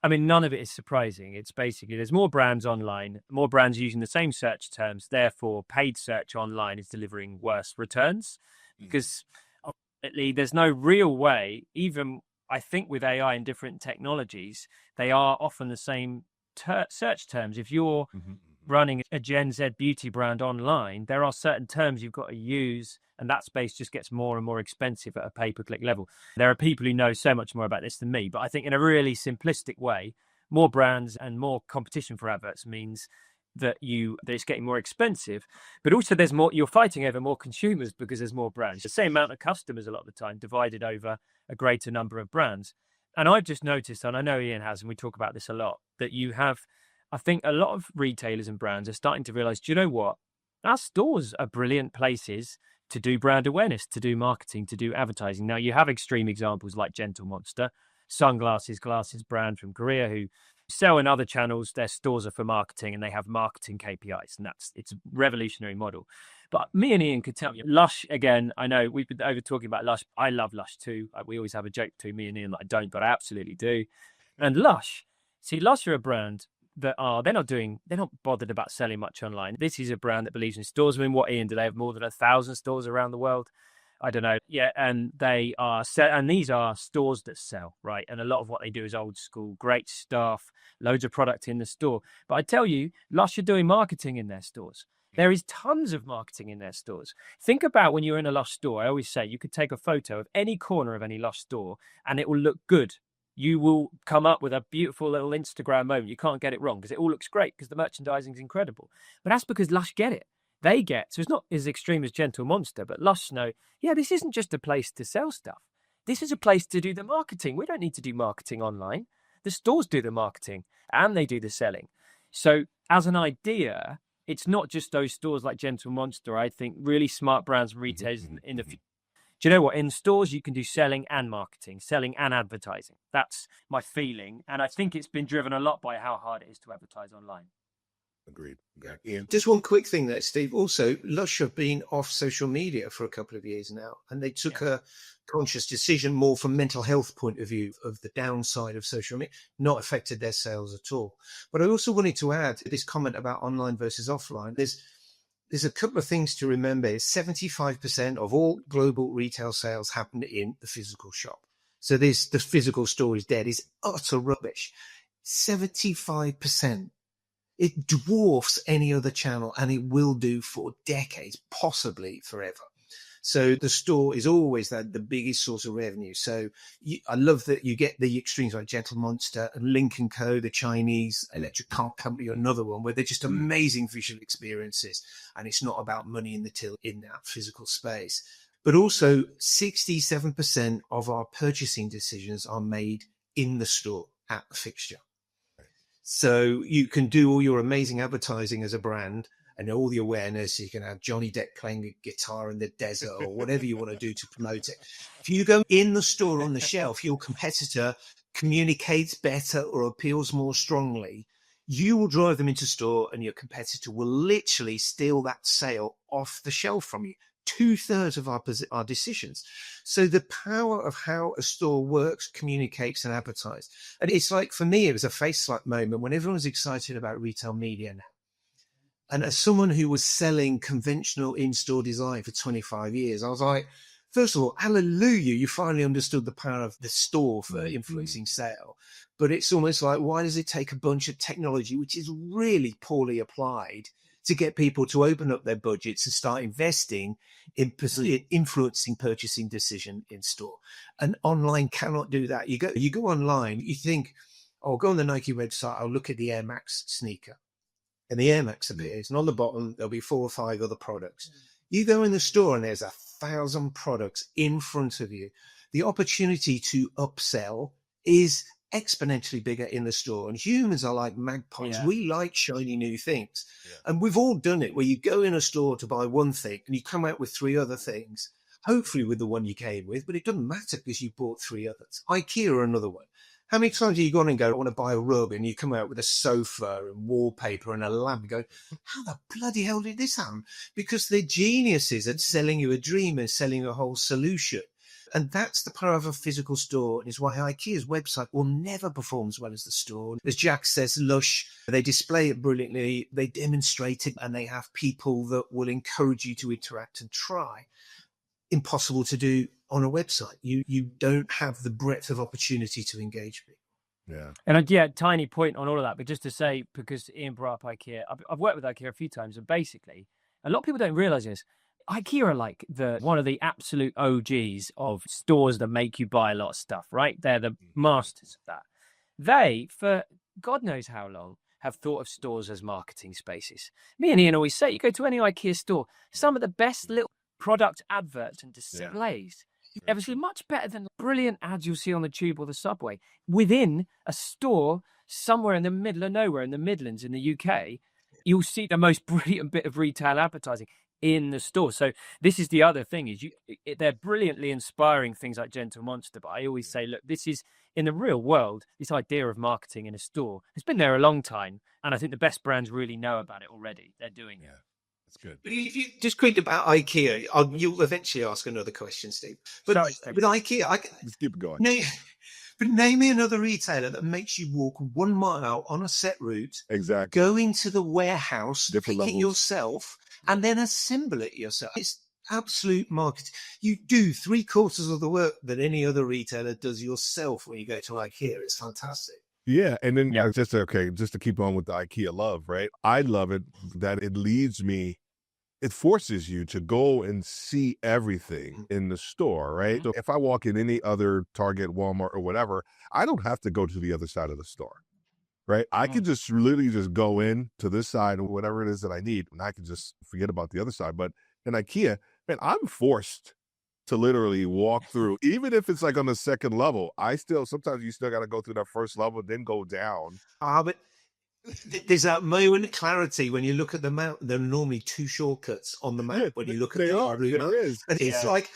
I mean, none of it is surprising. It's basically there's more brands online, more brands using the same search terms. Therefore, paid search online is delivering worse returns because ultimately there's no real way, even I think with AI and different technologies, they are often the same search terms. If you're running a Gen Z beauty brand online, there are certain terms you've got to use, and that space just gets more and more expensive at a pay-per-click level. There are people who know so much more about this than me, but I think in a really simplistic way, more brands and more competition for adverts means that it's getting more expensive, but also there's more, you're fighting over more consumers because there's more brands. The same amount of customers a lot of the time divided over a greater number of brands. And I've just noticed, and I know Ian has, and we talk about this a lot, that you have, I think a lot of retailers and brands are starting to realize, do you know what? Our stores are brilliant places to do brand awareness, to do marketing, to do advertising. Now, you have extreme examples like Gentle Monster, glasses brand from Korea, who sell in other channels. Their stores are for marketing and they have marketing KPIs, and it's a revolutionary model. But me and Ian could tell you, Lush, again, I know we've been over talking about Lush. I love Lush too. We always have a joke between me and Ian that I don't, but I absolutely do. And Lush are a brand that they're not bothered about selling much online. This is a brand that believes in stores. I mean, what, Ian, do they have more than 1,000 stores around the world? I don't know. Yeah, and they are and these are stores that sell, right? And a lot of what they do is old school, great staff, loads of product in the store. But I tell you, Lush are doing marketing in their stores. There is tons of marketing in their stores. Think about when you're in a Lush store. I always say you could take a photo of any corner of any Lush store and it will look good. You will come up with a beautiful little Instagram moment. You can't get it wrong because it all looks great because the merchandising is incredible. But that's because Lush get it. They get, so it's not as extreme as Gentle Monster, but Lush know, yeah, this isn't just a place to sell stuff. This is a place to do the marketing. We don't need to do marketing online. The stores do the marketing and they do the selling. So as an idea, it's not just those stores like Gentle Monster. I think really smart brands and retailers in the future. Do you know what? In stores, you can do selling and marketing, selling and advertising. That's my feeling. And I think it's been driven a lot by how hard it is to advertise online. Agreed. Ian? Just one quick thing there, Steve. Also, Lush have been off social media for a couple of years now, and they took a conscious decision more from mental health point of view of the downside of social media, not affected their sales at all. But I also wanted to add this comment about online versus offline. There's a couple of things to remember. 75% of all global retail sales happen in the physical shop. So the physical store is dead. It's utter rubbish. 75%. It dwarfs any other channel, and it will do for decades, possibly forever. So the store is always the biggest source of revenue. So I love that you get the extremes like Gentle Monster and Link & Co., the Chinese electric car company, or another one, where they're just amazing visual experiences. And it's not about money in the till in that physical space. But also 67% of our purchasing decisions are made in the store at the fixture. So you can do all your amazing advertising as a brand and all the awareness. You can have Johnny Depp playing a guitar in the desert or whatever you want to do to promote it. If you go in the store on the shelf, your competitor communicates better or appeals more strongly, you will drive them into store and your competitor will literally steal that sale off the shelf from you. 2/3 of our decisions. So the power of how a store works, communicates and advertises. And it's like, for me, it was a face slap moment when everyone was excited about retail media now. And as someone who was selling conventional in-store design for 25 years, I was like, first of all, hallelujah, you finally understood the power of the store for influencing sale. But it's almost like, why does it take a bunch of technology, which is really poorly applied, to get people to open up their budgets and start investing in influencing purchasing decision in store? And online cannot do that. You go online, you think, oh, I'll go on the Nike website, I'll look at the Air Max sneaker. And the Air Max appears, and on the bottom, there'll be 4 or 5 other products. You go in the store and there's 1,000 products in front of you. The opportunity to upsell is exponentially bigger in the store. And humans are like magpies. Yeah. We like shiny new things. Yeah. And we've all done it, where you go in a store to buy one thing and you come out with 3 other things, hopefully with the one you came with, but it doesn't matter because you bought 3 others. IKEA are another one. How many times have you gone and go, I want to buy a rug, and you come out with a sofa and wallpaper and a lamp and go, how the bloody hell did this happen? Because they're geniuses at selling you a dream and selling you a whole solution. And that's the power of a physical store, and is why IKEA's website will never perform as well as the store. As Jack says, lush, they display it brilliantly, they demonstrate it, and they have people that will encourage you to interact and try. Impossible to do on a website. You don't have the breadth of opportunity to engage people. Yeah. And yeah, tiny point on all of that, but just to say, because Ian brought up IKEA, I've worked with IKEA a few times, and basically, a lot of people don't realize this. IKEA are like one of the absolute OGs of stores that make you buy a lot of stuff, right? They're the masters of that. They, for God knows how long, have thought of stores as marketing spaces. Me and Ian always say, you go to any IKEA store, some of the best little product adverts and displays you've ever seen, much better than the brilliant ads you'll see on the tube or the subway. Within a store somewhere in the middle of nowhere in the Midlands in the UK, you'll see the most brilliant bit of retail advertising in the store. So this is the other thing, is they're brilliantly inspiring things like Gentle Monster, but I always say, look, this is, in the real world, this idea of marketing in a store has been there a long time, and I think the best brands really know about it already. They're doing it. That's good. But if you just quick about IKEA, you'll eventually ask another question, Steve. But Sorry. with IKEA, Let's keep it going. But name me another retailer that makes you walk 1 mile on a set route, Exactly. go into the warehouse, Different pick it levels. yourself, and then assemble it yourself. It's absolute marketing. You do 3/4 of the work that any other retailer does yourself when you go to IKEA. It's fantastic. Yeah, and then Yeah. just to keep on with the IKEA love, right? I love it that it leads me, it forces you to go and see everything in the store, right? So if I walk in any other Target, Walmart, or whatever, I don't have to go to the other side of the store, right? I can just literally just go in to this side or whatever it is that I need, and I can just forget about the other side. But in IKEA, man, I'm forced to literally walk through, even if it's like on the second level. Sometimes you still got to go through that first level, then go down. But there's that moment of clarity when you look at the map. There are normally 2 shortcuts on the map when you look at There is. And it's like,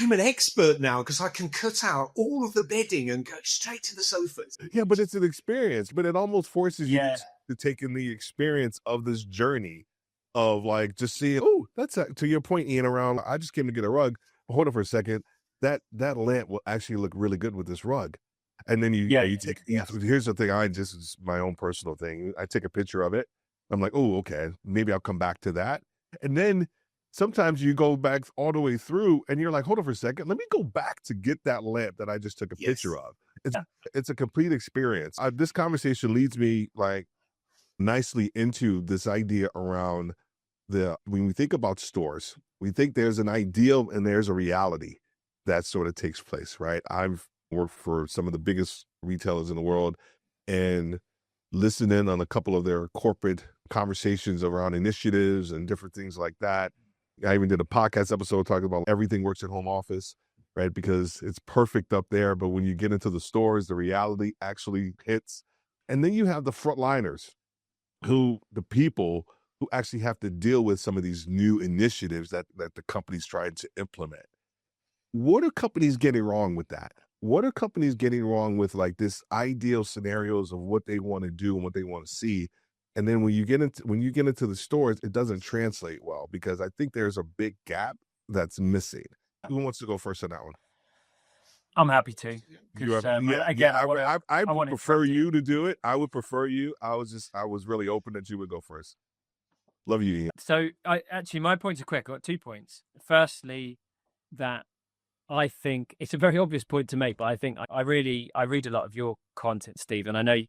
I'm an expert now because I can cut out all of the bedding and go straight to the sofas. Yeah, but it's an experience. But it almost forces you to take in the experience of this journey of like just seeing, to your point, Ian, around, I just came to get a rug. Hold on for a second. That lamp will actually look really good with this rug. And then you take, here's the thing, this is my own personal thing. I take a picture of it. I'm like, oh, okay, maybe I'll come back to that. And then sometimes you go back all the way through and you're like, hold on for a second, let me go back to get that lamp that I just took a picture of. It's a complete experience. This conversation leads me like nicely into this idea around when we think about stores, we think there's an ideal and there's a reality that sort of takes place, right? I've worked for some of the biggest retailers in the world and listened in on a couple of their corporate conversations around initiatives and different things like that. I even did a podcast episode talking about everything works at home office, right? Because it's perfect up there, but when you get into the stores, the reality actually hits. And then you have the frontliners, the people who actually have to deal with some of these new initiatives that the company's trying to implement. What are companies getting wrong with that? What are companies getting wrong with like this ideal scenarios of what they want to do and what they want to see? And then when you get into the stores, it doesn't translate well, because I think there's a big gap that's missing. Who wants to go first on that one? I'm happy to. I would prefer you to do it. I would prefer you. I was really open that you would go first. Love you, Ian. So my points are quick. I've got 2 points. Firstly, that I think it's a very obvious point to make, but I think I read a lot of your content, Steve, and I know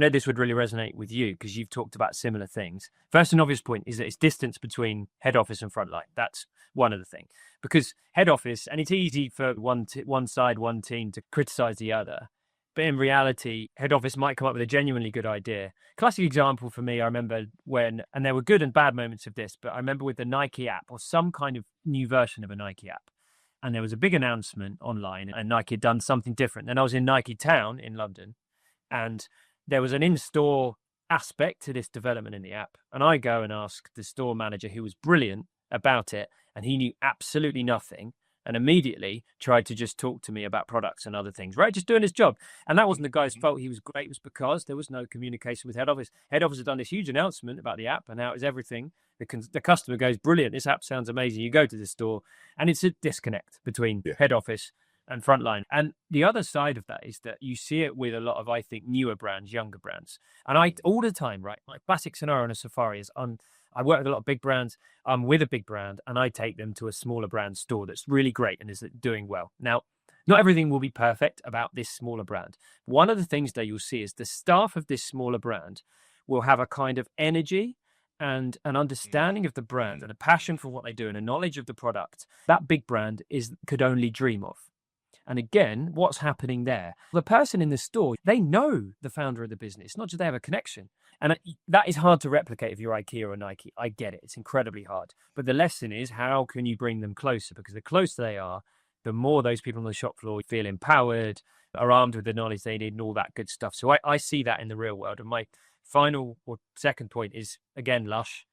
this would really resonate with you because you've talked about similar things. First and obvious point is that it's distance between head office and frontline. That's one of the things, because head office, and it's easy for one side, one team to criticize the other. But in reality, head office might come up with a genuinely good idea. Classic example for me, I remember and there were good and bad moments of this, but I remember with the Nike app or some kind of new version of a Nike app. and there was a big announcement online, and Nike had done something different. And I was in Nike Town in London, and there was an in-store aspect to this development in the app. And I go and ask the store manager, who was brilliant about it, and he knew absolutely nothing, and immediately tried to just talk to me about products and other things, right? Just doing his job. And that wasn't the guy's fault. He was great. It was because there was no communication with head office. Head office had done this huge announcement about the app and how it was everything. The customer goes, brilliant, this app sounds amazing. You go to the store and it's a disconnect between head office and frontline. And the other side of that is that you see it with a lot of, I think, newer brands, younger brands. And I, all the time, right, my classic scenario on a safari is I work with a lot of big brands. I'm with a big brand and I take them to a smaller brand store that's really great and is doing well. Now, not everything will be perfect about this smaller brand. One of the things that you'll see is the staff of this smaller brand will have a kind of energy and an understanding of the brand and a passion for what they do and a knowledge of the product that big brand could only dream of. And again, what's happening there? The person in the store, they know the founder of the business, not just they have a connection. And that is hard to replicate if you're IKEA or Nike. I get it. It's incredibly hard. But the lesson is, how can you bring them closer? Because the closer they are, the more those people on the shop floor feel empowered, are armed with the knowledge they need and all that good stuff. So I see that in the real world. And my final or second point is, again, Lush.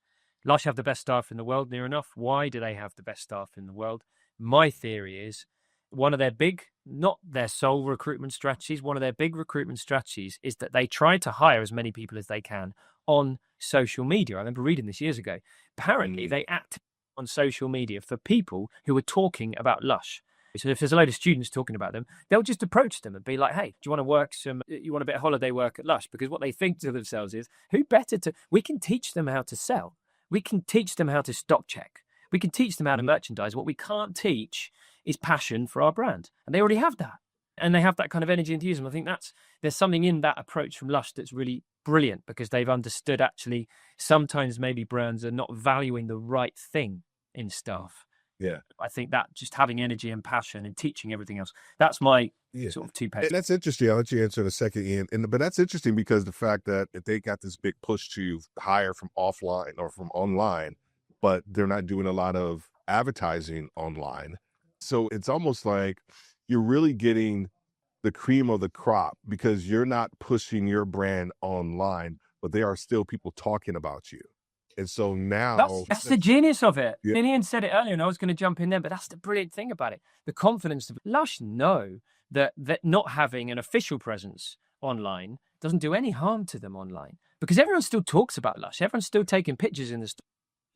Lush have the best staff in the world, near enough. Why do they have the best staff in the world? My theory is, one of their big, not their sole recruitment strategies, one of their big recruitment strategies is that they try to hire as many people as they can on social media. I remember reading this years ago. Apparently, they act on social media for people who are talking about Lush. So if there's a load of students talking about them, they'll just approach them and be like, hey, do you want a bit of holiday work at Lush? Because what they think to themselves is, we can teach them how to sell. We can teach them how to stock check. We can teach them how to merchandise. What we can't teach is passion for our brand. And they already have that. And they have that kind of energy and enthusiasm. I think there's something in that approach from Lush that's really brilliant, because they've understood actually sometimes maybe brands are not valuing the right thing in staff. Yeah. I think that just having energy and passion and teaching everything else, that's my sort of 2 pence. And that's interesting. I'll let you answer in a second, Ian. But that's interesting because the fact that they got this big push to hire from offline or from online, but they're not doing a lot of advertising online. So it's almost like you're really getting the cream of the crop because you're not pushing your brand online, but there are still people talking about you. And so now that's the genius of it. Yeah. And Ian said it earlier, and I was going to jump in there, but that's the brilliant thing about it. The confidence of Lush know that not having an official presence online doesn't do any harm to them online, because everyone still talks about Lush. Everyone's still taking pictures in the store,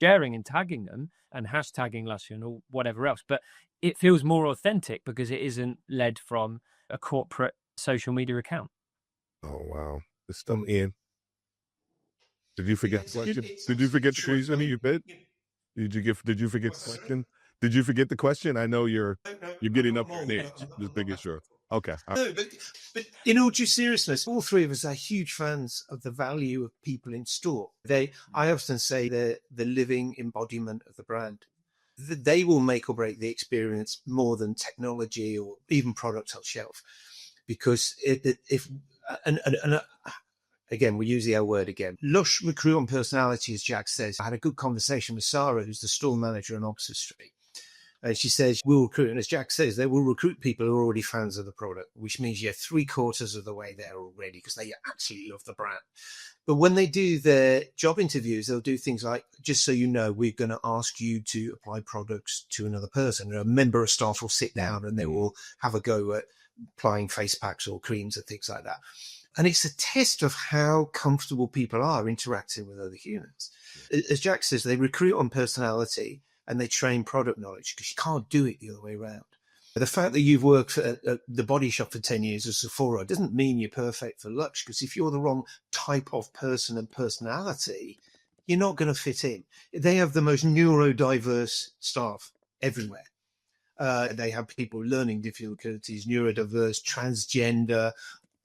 sharing and tagging them and hashtagging Lush and all whatever else. But it feels more authentic because it isn't led from a corporate social media account. Oh, wow. It's still Ian. Did you forget the question? Did you forget the reason you bid? Did you forget the question? Did you forget the question? I know you're getting up in age. Just making sure. Okay. No, but in all due seriousness, all three of us are huge fans of the value of people in store. I often say they're the living embodiment of the brand. They will make or break the experience more than technology or even product on shelf. Because again, we use the L word again. Lush recruit on personality, as Jack says. I had a good conversation with Sarah, who's the store manager on Oxford Street. And she says, we'll recruit. And as Jack says, they will recruit people who are already fans of the product, which means you're 3/4 of the way there already because they actually love the brand. But when they do their job interviews, they'll do things like, just so you know, we're going to ask you to apply products to another person. And a member of staff will sit down and they will have a go at applying face packs or creams and things like that. And it's a test of how comfortable people are interacting with other humans. As Jack says, they recruit on personality and they train product knowledge, because you can't do it the other way around. The fact that you've worked at the Body Shop for 10 years as Sephora doesn't mean you're perfect for Lush, because if you're the wrong type of person and personality, you're not going to fit in. They have the most neurodiverse staff everywhere. They have people with learning difficulties, neurodiverse, transgender,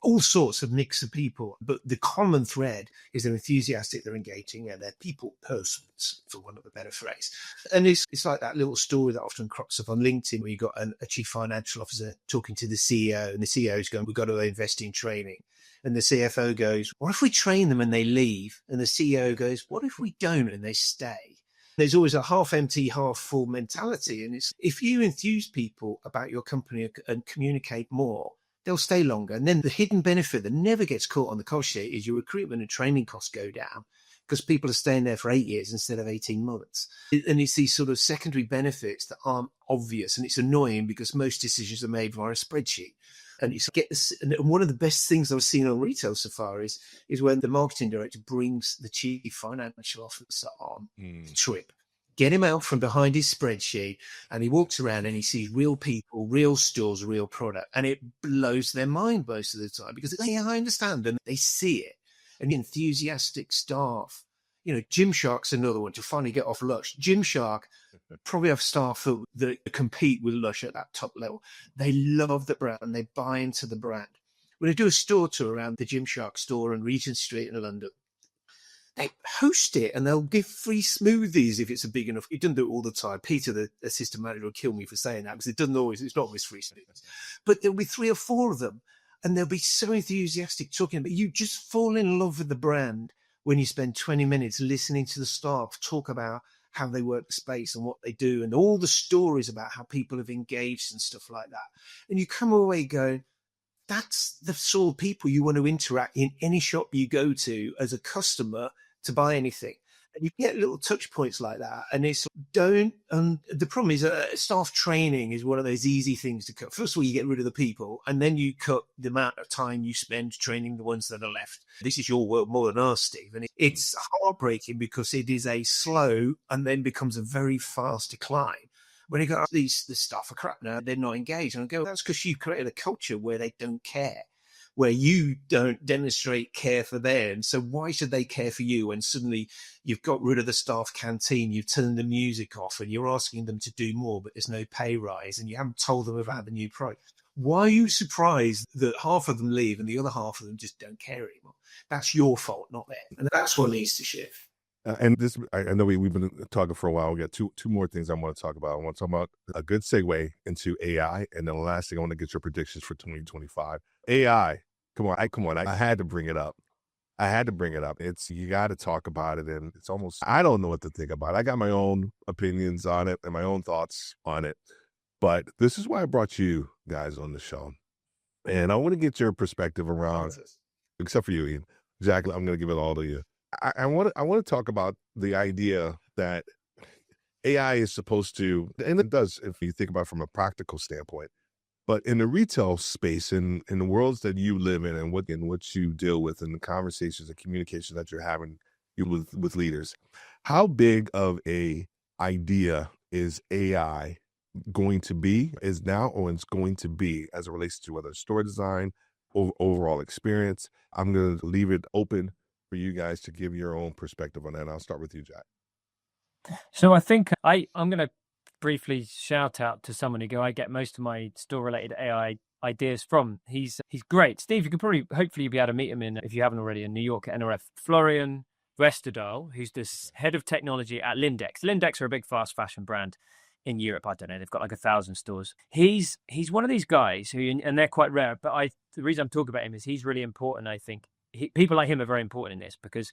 all sorts of mix of people. But the common thread is they're enthusiastic, they're engaging, and they're people persons, for want of a better phrase. And it's like that little story that often crops up on LinkedIn, where you've got a chief financial officer talking to the CEO, and the CEO is going, we've got to invest in training. And the CFO goes, what if we train them and they leave? And the CEO goes, what if we don't and they stay? There's always a half empty, half full mentality. And it's if you enthuse people about your company and communicate more, they'll stay longer. And then the hidden benefit that never gets caught on the cost sheet is your recruitment and training costs go down because people are staying there for 8 years instead of 18 months. And it's these sort of secondary benefits that aren't obvious. And it's annoying because most decisions are made via a spreadsheet. And you get this, and one of the best things I've seen on retail so far is when the marketing director brings the chief financial officer on the trip. Get him out from behind his spreadsheet, and he walks around and he sees real people, real stores, real product, and it blows their mind most of the time because they understand and they see it. And enthusiastic staff, Gymshark's another one to finally get off Lush. Gymshark probably have staff that compete with Lush at that top level. They love the brand and they buy into the brand. When they do a store tour around the Gymshark store on Regent Street in London, they host it and they'll give free smoothies if it's a big enough. He doesn't do it all the time. Peter, the assistant manager, will kill me for saying that because it's not always free smoothies. But there'll be 3 or 4 of them and they'll be so enthusiastic talking about you just fall in love with the brand when you spend 20 minutes listening to the staff talk about how they work the space and what they do and all the stories about how people have engaged and stuff like that. And you come away going, that's the sort of people you want to interact in any shop you go to as a customer to buy anything. And you get little touch points like that. And the problem is staff training is one of those easy things to cut. First of all, you get rid of the people and then you cut the amount of time you spend training the ones that are left. This is your world more than ours, Steve. And it's heartbreaking because it is a slow and then becomes a very fast decline. When you go, the staff are crap now, they're not engaged. And I go, that's because you've created a culture where they don't care, where you don't demonstrate care for them. So why should they care for you when suddenly you've got rid of the staff canteen, you've turned the music off and you're asking them to do more, but there's no pay rise and you haven't told them about the new product? Why are you surprised that half of them leave and the other half of them just don't care anymore? That's your fault, not theirs. And that's what needs to shift. And this, I know we've been talking for a while. We got two more things I want to talk about. I want to talk about a good segue into AI. And then the last thing, I want to get your predictions for 2025. AI. Come on. I had to bring it up. You got to talk about it. And it's almost, I don't know what to think about it. I got my own opinions on it and my own thoughts on it. But this is why I brought you guys on the show. And I want to get your perspective around, except for you, Ian. Jack, I'm going to give it all to you. I want to talk about the idea that AI is supposed to, and it does if you think about it from a practical standpoint, but in the retail space, in the worlds that you live in and what you deal with and the conversations and communication that you're having with leaders, how big of a idea is AI going to be, is now, or it's going to be as it relates to whether store design or overall experience? I'm going to leave it open for you guys to give your own perspective on that. And I'll start with you, Jack. So I think I'm going to briefly shout out to someone who I get most of my store-related AI ideas from. He's great. Steve, you could hopefully you'll be able to meet him if you haven't already, in New York at NRF. Florian Westerdahl, who's this head of technology at Lindex. Lindex are a big fast fashion brand in Europe. I don't know, they've got like 1,000 stores. He's one of these guys who, and they're quite rare, but the reason I'm talking about him is he's really important. I think people like him are very important in this because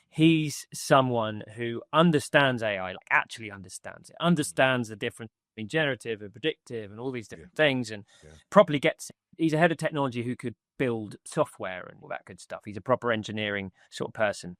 he's someone who understands AI, like actually understands it, understands the difference between generative and predictive and all these different things, and properly gets it. He's a head of technology who could build software and all that good stuff. He's a proper engineering sort of person,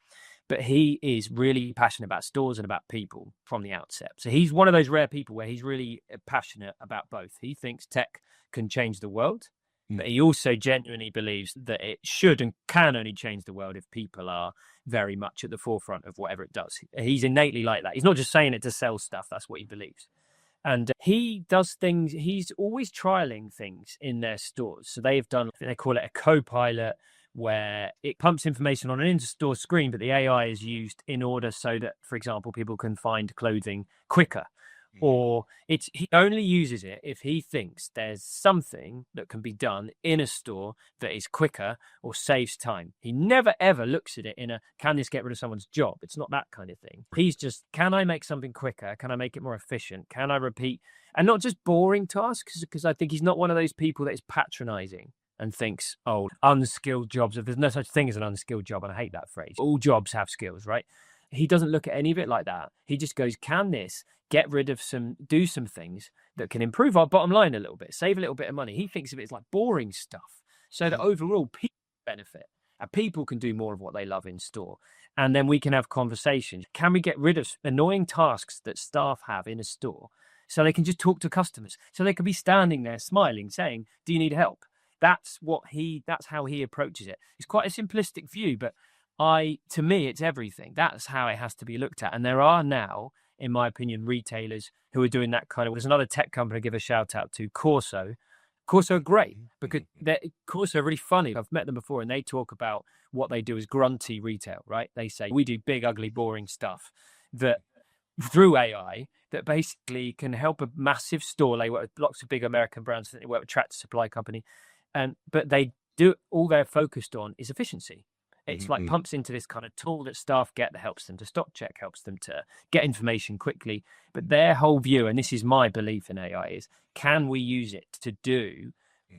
but he is really passionate about stores and about people from the outset. So he's one of those rare people where he's really passionate about both. He thinks tech can change the world, but he also genuinely believes that it should and can only change the world if people are very much at the forefront of whatever it does. He's innately like that. He's not just saying it to sell stuff. That's what he believes. And he does things, he's always trialing things in their stores. So they've done, they call it a co-pilot, where it pumps information on an in-store screen, but the AI is used in order so that, for example, people can find clothing quicker. Or he only uses it if he thinks there's something that can be done in a store that is quicker or saves time. He never ever looks at it can this get rid of someone's job? It's not that kind of thing. He's just, can I make something quicker? Can I make it more efficient? Can I repeat? And not just boring tasks, because I think he's not one of those people that is patronizing and thinks, oh, unskilled jobs, if there's no such thing as an unskilled job, and I hate that phrase. All jobs have skills, right? he doesn't look at any of it like that. He just goes, can this get rid of do some things that can improve our bottom line a little bit, save a little bit of money? He thinks of it as like boring stuff, so that overall people benefit and people can do more of what they love in store. And then we can have conversations. Can we get rid of annoying tasks that staff have in a store so they can just talk to customers? So they can be standing there smiling, saying, do you need help? That's how he approaches it. It's quite a simplistic view, but to me, it's everything. That's how it has to be looked at. And there are now, in my opinion, retailers who are doing that kind of. There's another tech company I give a shout out to, Corso. Corso are great because Corso are really funny. I've met them before, and they talk about what they do as grunty retail, right? They say we do big, ugly, boring stuff that through AI that basically can help a massive store. They work with lots of big American brands. They work with Tractor Supply Company, but they do all they're focused on is efficiency. It's like pumps into this kind of tool that staff get that helps them to stock check, helps them to get information quickly. But their whole view, and this is my belief in AI, is can we use it to do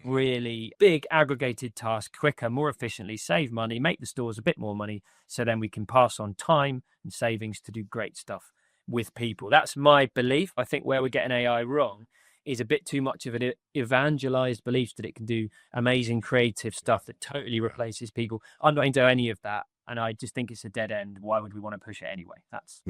really big aggregated tasks quicker, more efficiently, save money, make the stores a bit more money, so then we can pass on time and savings to do great stuff with people. That's my belief. I think where we're getting AI wrong is a bit too much of an evangelized belief that it can do amazing creative stuff that totally replaces people. I'm not into any of that, and I just think it's a dead end. Why would we want to push it anyway? That's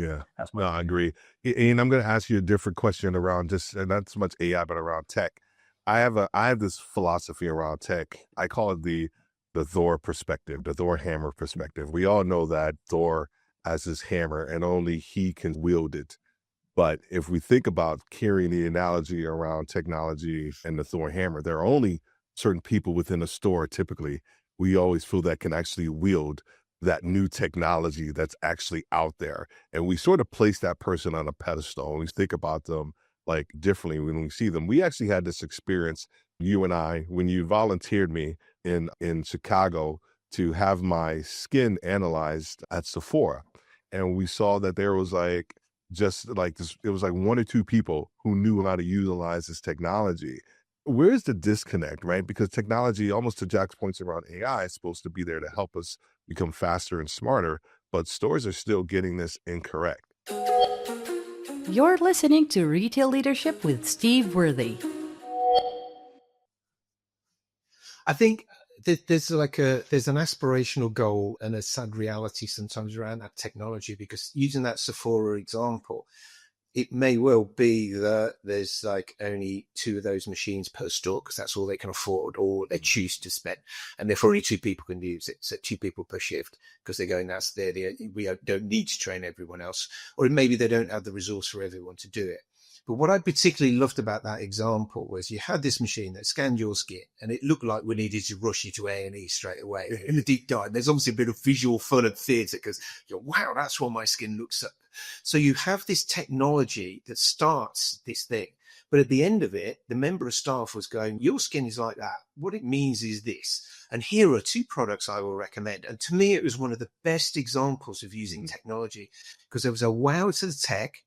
my I agree. And I'm going to ask you a different question around not so much AI, but around tech. I have this philosophy around tech. I call it the Thor perspective, the Thor hammer perspective. We all know that Thor has his hammer, and only he can wield it. But if we think about carrying the analogy around technology and the Thor hammer, there are only certain people within a store, typically, we always feel that can actually wield that new technology that's actually out there. And we sort of place that person on a pedestal, and we think about them like differently when we see them. We actually had this experience, you and I, when you volunteered me in Chicago to have my skin analyzed at Sephora. And we saw that there was just like this, it was like one or two people who knew how to utilize this technology. Where's the disconnect, right? Because technology, almost to Jack's points around AI, is supposed to be there to help us become faster and smarter, but stores are still getting this incorrect. You're listening to Retail Leadership with Steve Worthy. I think there's an aspirational goal and a sad reality sometimes around that technology, because using that Sephora example, it may well be that there's like only 2 of those machines per store because that's all they can afford or they choose to spend. And therefore only 2 people can use it. So 2 people per shift because they're going, we don't need to train everyone else. Or maybe they don't have the resource for everyone to do it. But what I particularly loved about that example was you had this machine that scanned your skin and it looked like we needed to rush you to A&E straight away in the deep dive. There's obviously a bit of visual fun and theatre because you're, wow, that's what my skin looks like. So you have this technology that starts this thing. But at the end of it, the member of staff was going, your skin is like that. What it means is this. And here are 2 products I will recommend. And to me, it was one of the best examples of using technology because there was a wow to the tech,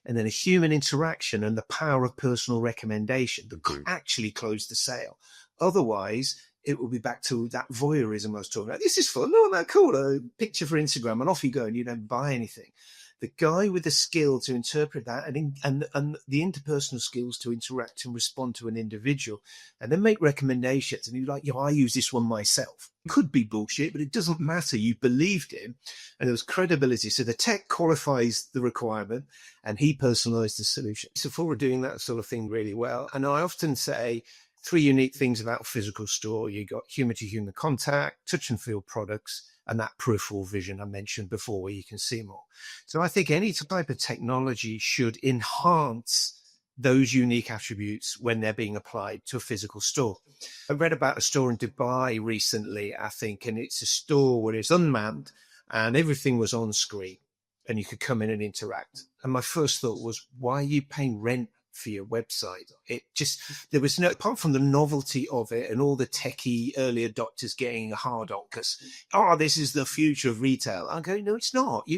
and then a human interaction and the power of personal recommendation that could actually close the sale. Otherwise, it will be back to that voyeurism I was talking about. This is fun. Oh, no, cool. A picture for Instagram, and off you go, and you don't buy anything. The guy with the skill to interpret that and the interpersonal skills to interact and respond to an individual and then make recommendations. And you're like, I use this one myself. It could be bullshit, but it doesn't matter. You believed him and there was credibility. So the tech qualifies the requirement and he personalized the solution. So we're doing that sort of thing really well. And I often say 3 unique things about a physical store. You got human to human contact, touch and feel products, and that peripheral vision I mentioned before where you can see more. So I think any type of technology should enhance those unique attributes when they're being applied to a physical store. I read about a store in Dubai recently, I think, and it's a store where it's unmanned and everything was on screen and you could come in and interact. And my first thought was, why are you paying rent for your website? There was no, apart from the novelty of it and all the techie early adopters getting a hard on because, this is the future of retail. I go, no, it's not.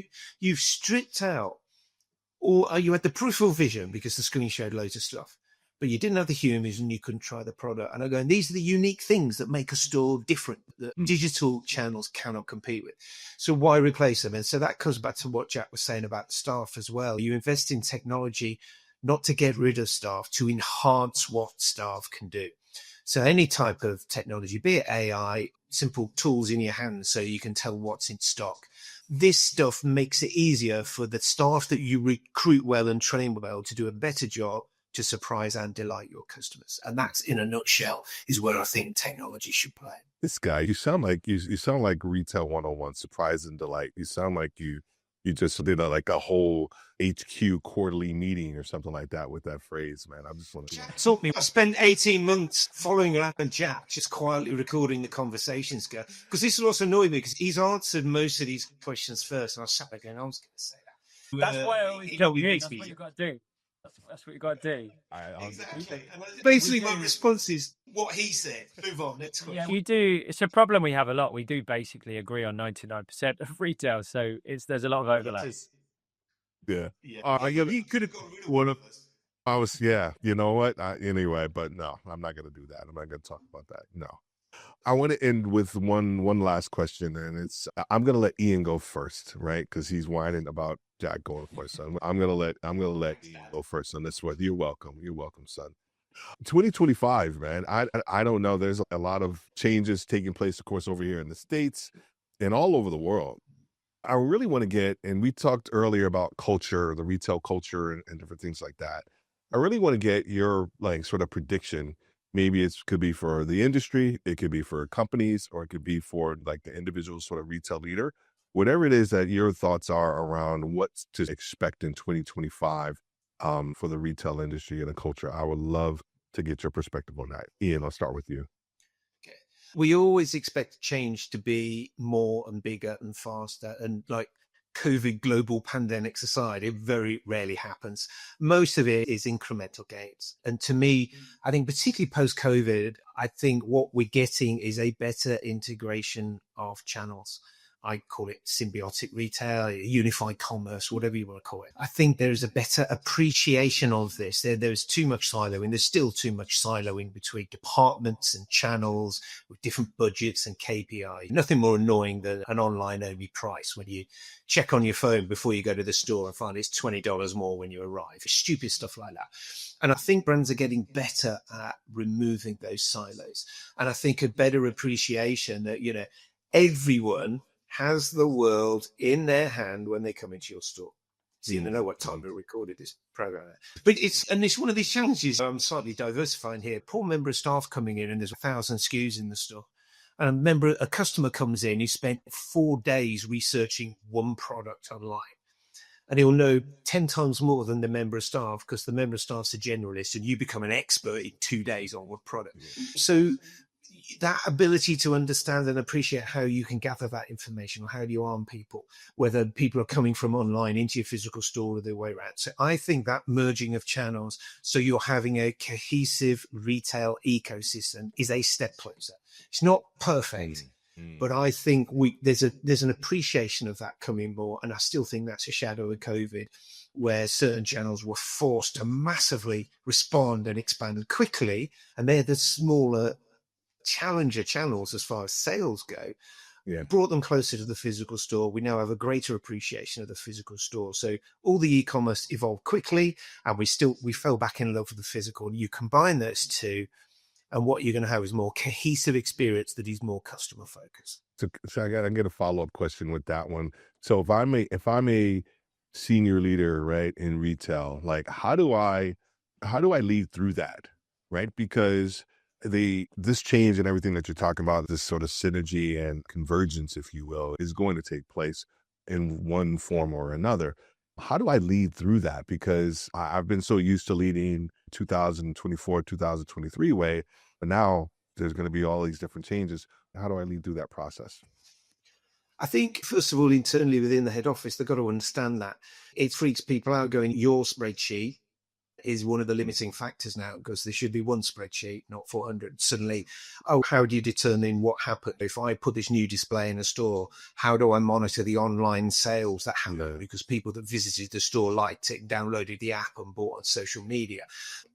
You've stripped out, or you had the peripheral vision because the screen showed loads of stuff. but you didn't have the humans and you couldn't try the product. And I go, and these are the unique things that make a store different that digital channels cannot compete with. So why replace them? And so that comes back to what Jack was saying about staff as well. You invest in technology not to get rid of staff, to enhance what staff can do. So any type of technology, be it AI, simple tools in your hands so you can tell what's in stock. This stuff makes it easier for the staff that you recruit well and train well to do a better job to surprise and delight your customers. And that's, in a nutshell, is where I think technology should play. This guy, you sound like you sound like Retail 101, surprise and delight. You sound like you just did a whole HQ quarterly meeting or something like that with that phrase, man. I just want to. Jack taught me. I spent 18 months following around Jack, just quietly recording the conversations. Because this will also annoy me because he's answered most of these questions first, and I sat there going, I was going to say that. That's why I always tell you, that's what you got to do. That's what you got to do. Exactly. Basically, my response is what he said. Move on. Next question. Yeah, you do. It's a problem we have a lot. We do basically agree on 99% of retail, so there's a lot of overlap. Yeah. He could have got rid of one of us. You know what? Anyway, but no, I'm not going to do that. I'm not going to talk about that. No. I want to end with one last question, and I'm going to let Ian go first, right? Because he's whining about Jack going first. So I'm going to let Ian go first on this one. You're welcome, son. 2025, man. I don't know. There's a lot of changes taking place, of course, over here in the States and all over the world. I really want to get, and we talked earlier about culture, the retail culture, and different things like that. I really want to get your sort of prediction. Maybe it could be for the industry, it could be for companies, or it could be for the individual sort of retail leader. Whatever it is that your thoughts are around what to expect in 2025 for the retail industry and the culture, I would love to get your perspective on that. Ian, I'll start with you. Okay. We always expect change to be more and bigger and faster, and COVID global pandemics aside, it very rarely happens. Most of it is incremental gains. And to me, I think particularly post-COVID, I think what we're getting is a better integration of channels. I call it symbiotic retail, unified commerce, whatever you want to call it. I think there is a better appreciation of this. There's too much siloing. There's still too much siloing between departments and channels with different budgets and KPI. Nothing more annoying than an online-only price when you check on your phone before you go to the store and find it's $20 more when you arrive. Stupid stuff like that. And I think brands are getting better at removing those silos. And I think a better appreciation that, everyone has the world in their hand when they come into your store. So you know what time we recorded this program. But it's one of these challenges. I'm slightly diversifying here. Poor member of staff coming in and there's 1,000 SKUs in the store. And a customer comes in who spent 4 days researching one product online. And he'll know 10 times more than the member of staff because the member of staff's a generalist and you become an expert in 2 days on one product. Yeah. So that ability to understand and appreciate how you can gather that information, or how do you arm people, whether people are coming from online into your physical store or the way around. So I think that merging of channels, so you're having a cohesive retail ecosystem, is a step closer. It's not perfect, but I think there's an appreciation of that coming more. And I still think that's a shadow of COVID, where certain channels were forced to massively respond and expand quickly. And they're the smaller challenger channels as far as sales go. Brought them closer to the physical store. We now have a greater appreciation of the physical store. So all the e-commerce evolved quickly, and we fell back in love with the physical. You combine those two, and what you're going to have is more cohesive experience that is more customer focused. So I get a follow-up question with that one. So if I'm a senior leader, right, in retail, how do I lead through that, right? Because this change and everything that you're talking about, this sort of synergy and convergence, if you will, is going to take place in one form or another. How do I lead through that? Because I've been so used to leading 2024, 2023 way, but now there's going to be all these different changes. How do I lead through that process? I think, first of all, internally within the head office, they've got to understand that it freaks people out going, your spreadsheet is one of the limiting factors now, because there should be one spreadsheet, not 400. Suddenly, oh, how do you determine what happened? If I put this new display in a store, how do I monitor the online sales that happened? Because people that visited the store liked it, downloaded the app and bought on social media.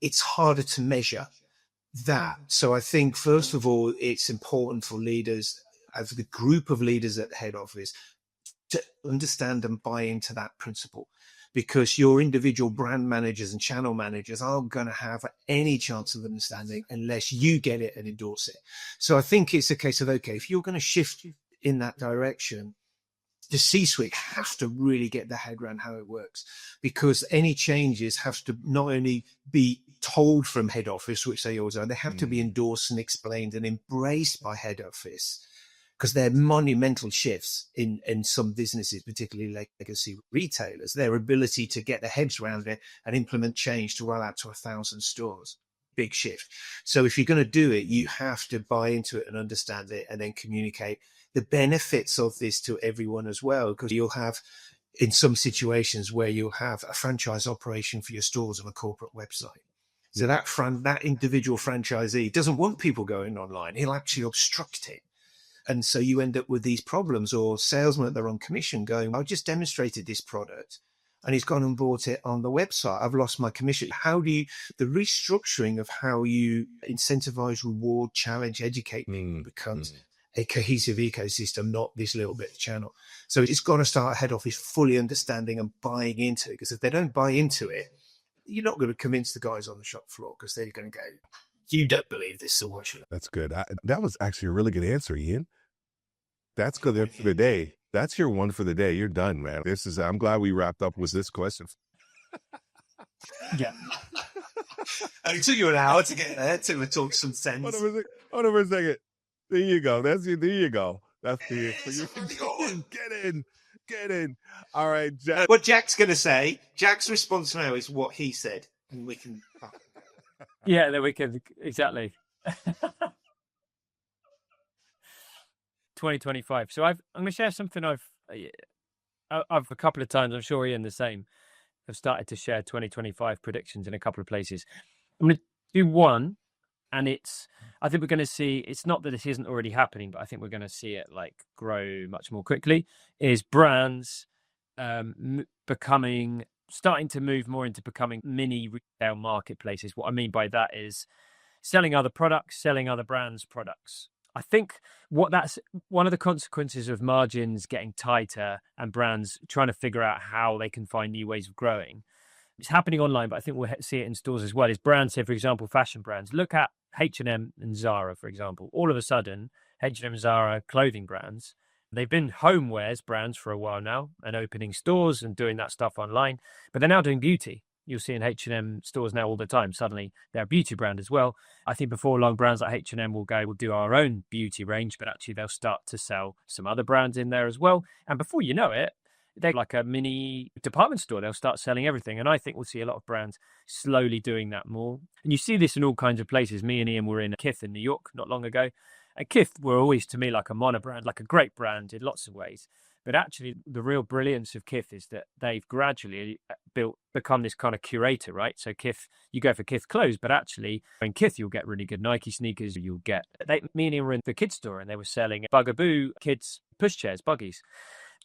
It's harder to measure that. So I think, first of all, it's important for leaders, as the group of leaders at the head office, to understand and buy into that principle, because your individual brand managers and channel managers aren't going to have any chance of understanding unless you get it and endorse it. So I think it's a case of, okay, if you're going to shift in that direction, the C-suite have to really get their head around how it works, because any changes have to not only be told from head office, which they always are, they have to be endorsed and explained and embraced by head office, because they're monumental shifts in some businesses, particularly legacy retailers, their ability to get their heads around it and implement change to roll out to 1,000 stores. Big shift. So if you're going to do it, you have to buy into it and understand it, and then communicate the benefits of this to everyone as well, because you'll have, in some situations, where you'll have a franchise operation for your stores on a corporate website. So that individual franchisee doesn't want people going online. He'll actually obstruct it. And so you end up with these problems, or salesmen that are on commission going, I just demonstrated this product and he's gone and bought it on the website. I've lost my commission. How do you, the restructuring of how you incentivize, reward, challenge, educate people becomes a cohesive ecosystem, not this little bit of channel. So it's got to start head office fully understanding and buying into it, because if they don't buy into it, you're not going to convince the guys on the shop floor, because they're going to go, you don't believe this, so why should I? That's good. That was actually a really good answer, Ian. That's good for the day. That's your one for the day. You're done, man. I'm glad we wrapped up with this question. Yeah. It took you an hour to get there to talk some sense. Hold on for a second. There you go. There you go. That's the get in. All right, Jack. What Jack's going to say, Jack's response now is what he said, and we can. Yeah, then we can, exactly. 2025. So I'm going to share something I've a couple of times, I'm sure Ian the same, have started to share 2025 predictions in a couple of places. I'm going to do one, and I think we're going to see, it's not that this isn't already happening, but I think we're going to see it like grow much more quickly, is brands starting to move more into becoming mini retail marketplaces. What I mean by that is selling other products, selling other brands' products. I think that's one of the consequences of margins getting tighter and brands trying to figure out how they can find new ways of growing. It's happening online, but I think we'll see it in stores as well. Is brands, say, for example, fashion brands, look at H&M and Zara, for example. All of a sudden, H&M and Zara clothing brands, they've been homewares brands for a while now and opening stores and doing that stuff online, but they're now doing beauty. You'll see in H&M stores now all the time. Suddenly, they're a beauty brand as well. I think before long, brands like H&M will do our own beauty range, but actually they'll start to sell some other brands in there as well. And before you know it, they're like a mini department store. They'll start selling everything. And I think we'll see a lot of brands slowly doing that more. And you see this in all kinds of places. Me and Ian were in Kith in New York not long ago. And Kith were always, to me, like a mono brand, like a great brand in lots of ways. But actually, the real brilliance of Kith is that they've gradually become this kind of curator, right? So Kith, you go for Kith clothes, but actually in Kith, you'll get really good Nike sneakers. Me and Ian were in the kids store, and they were selling Bugaboo kids pushchairs, buggies.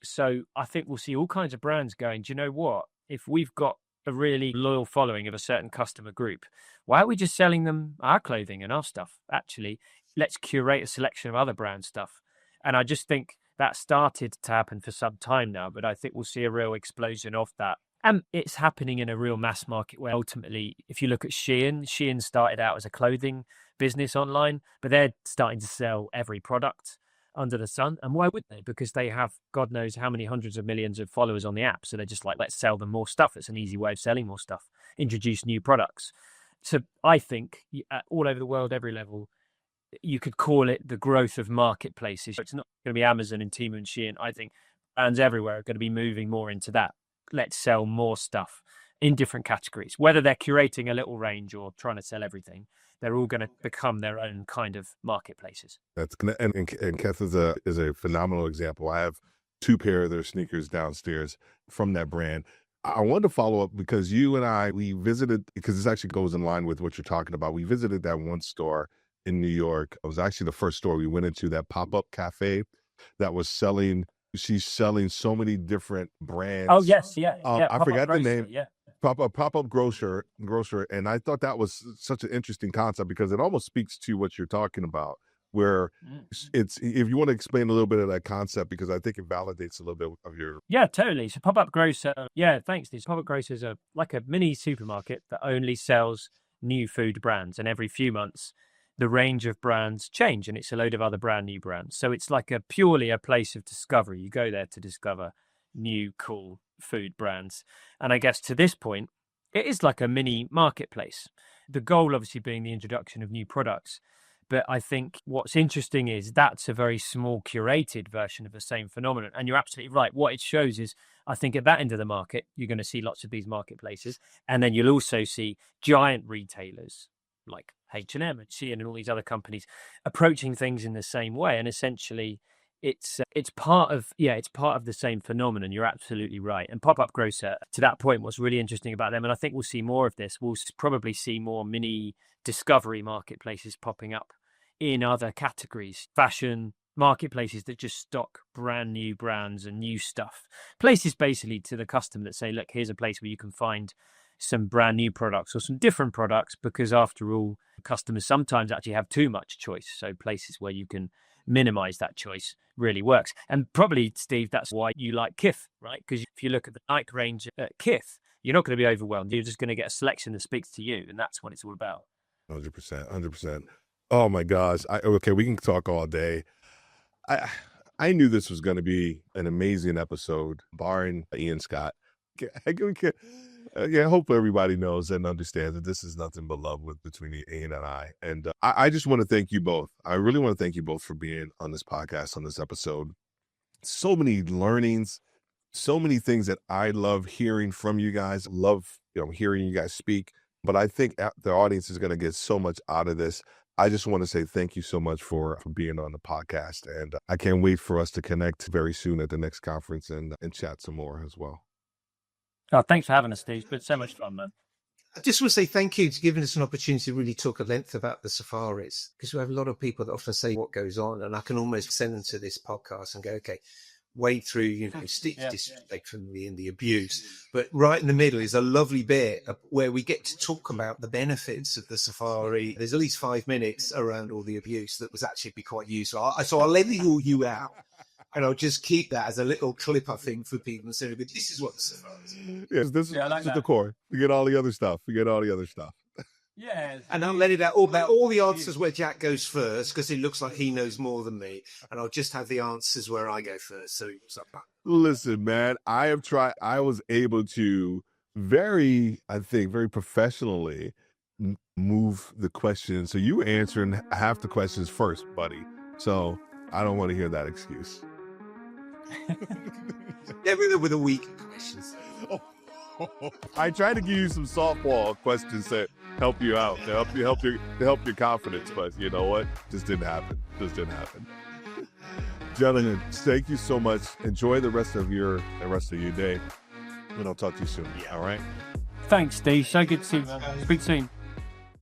So I think we'll see all kinds of brands going, do you know what? If we've got a really loyal following of a certain customer group, why are we just selling them our clothing and our stuff? Actually, let's curate a selection of other brand stuff. And I just think that started to happen for some time now, but I think we'll see a real explosion of that. And it's happening in a real mass market where ultimately, if you look at Shein started out as a clothing business online, but they're starting to sell every product under the sun. And why would they? Because they have God knows how many hundreds of millions of followers on the app. So they're just like, let's sell them more stuff. It's an easy way of selling more stuff, introduce new products. So I think all over the world, every level, you could call it the growth of marketplaces. It's not going to be Amazon and Temu and Shein. I think brands everywhere are going to be moving more into that. Let's sell more stuff in different categories, whether they're curating a little range or trying to sell everything. They're all going to become their own kind of marketplaces. That's and Keth is a phenomenal example. I have 2 pair of their sneakers downstairs from that brand. I wanted to follow up because you and I, we visited, because this actually goes in line with what you're talking about. We visited that one store in New York. It was actually the first store we went into, that pop-up cafe that was selling, she's selling so many different brands. Oh, yes. Yeah. Yeah. I Pop-up forgot the grocery, name. Yeah. Pop-up grocer. And I thought that was such an interesting concept because it almost speaks to what you're talking about, where it's, if you want to explain a little bit of that concept, because I think it validates a little bit of your. Yeah, totally. So pop-up grocer, yeah, thanks. These pop-up grocers are like a mini supermarket that only sells new food brands, and every few months the range of brands change, and it's a load of other brand new brands. So it's like purely a place of discovery. You go there to discover new cool food brands. And I guess to this point, it is like a mini marketplace. The goal obviously being the introduction of new products. But I think what's interesting is that's a very small curated version of the same phenomenon. And you're absolutely right. What it shows is, I think at that end of the market, you're going to see lots of these marketplaces. And then you'll also see giant retailers like H&M and Shein and all these other companies approaching things in the same way. And essentially, it's part of the same phenomenon. You're absolutely right. And pop-up grocer, to that point, what's really interesting about them, and I think we'll see more of this, we'll probably see more mini discovery marketplaces popping up in other categories, fashion marketplaces that just stock brand new brands and new stuff, places basically to the customer that say, look, here's a place where you can find some brand new products or some different products, because after all, customers sometimes actually have too much choice. So places where you can minimize that choice really works. And probably, Steve, that's why you like Kith, right? Because if you look at the Nike range at Kith, you're not going to be overwhelmed. You're just going to get a selection that speaks to you, and that's what it's all about. 100%. Oh my gosh. Okay, we can talk all day. I knew this was going to be an amazing episode, barring Ian Scott. I hope everybody knows and understands that this is nothing but love between Ian and I. And I just want to thank you both. I really want to thank you both for being on this podcast, on this episode. So many learnings, so many things that I love hearing from you guys. Love, hearing you guys speak. But I think the audience is going to get so much out of this. I just want to say thank you so much for being on the podcast. And I can't wait for us to connect very soon at the next conference and chat some more as well. Oh, thanks for having us, Steve. It's been so much fun, man. I just want to say thank you for giving us an opportunity to really talk at length about the safaris, because we have a lot of people that often say what goes on, and I can almost send them to this podcast and go, okay, wade through, Steve's disrespect from me and the abuse. But right in the middle is a lovely bit where we get to talk about the benefits of the safari. There's at least 5 minutes around all the abuse that was actually be quite useful. So I'll let you out. And I'll just keep that as a little clip, I think, for people and say, but this is what the safari is. Yes, this is the core. Forget all the other stuff. Yeah. And I'll let it out all the answers where Jack goes first, because it looks like he knows more than me. And I'll just have the answers where I go first. So listen, man, I was able to very professionally move the questions. So you were answering half the questions first, buddy. So I don't want to hear that excuse. With a week questions. I tried to give you some softball questions that help you out, to help your confidence, but you know what? Just didn't happen. Gentlemen, thank you so much. Enjoy the rest of your day, and I'll talk to you soon. All right. Thanks, Steve. So good to see you, man. Speak soon.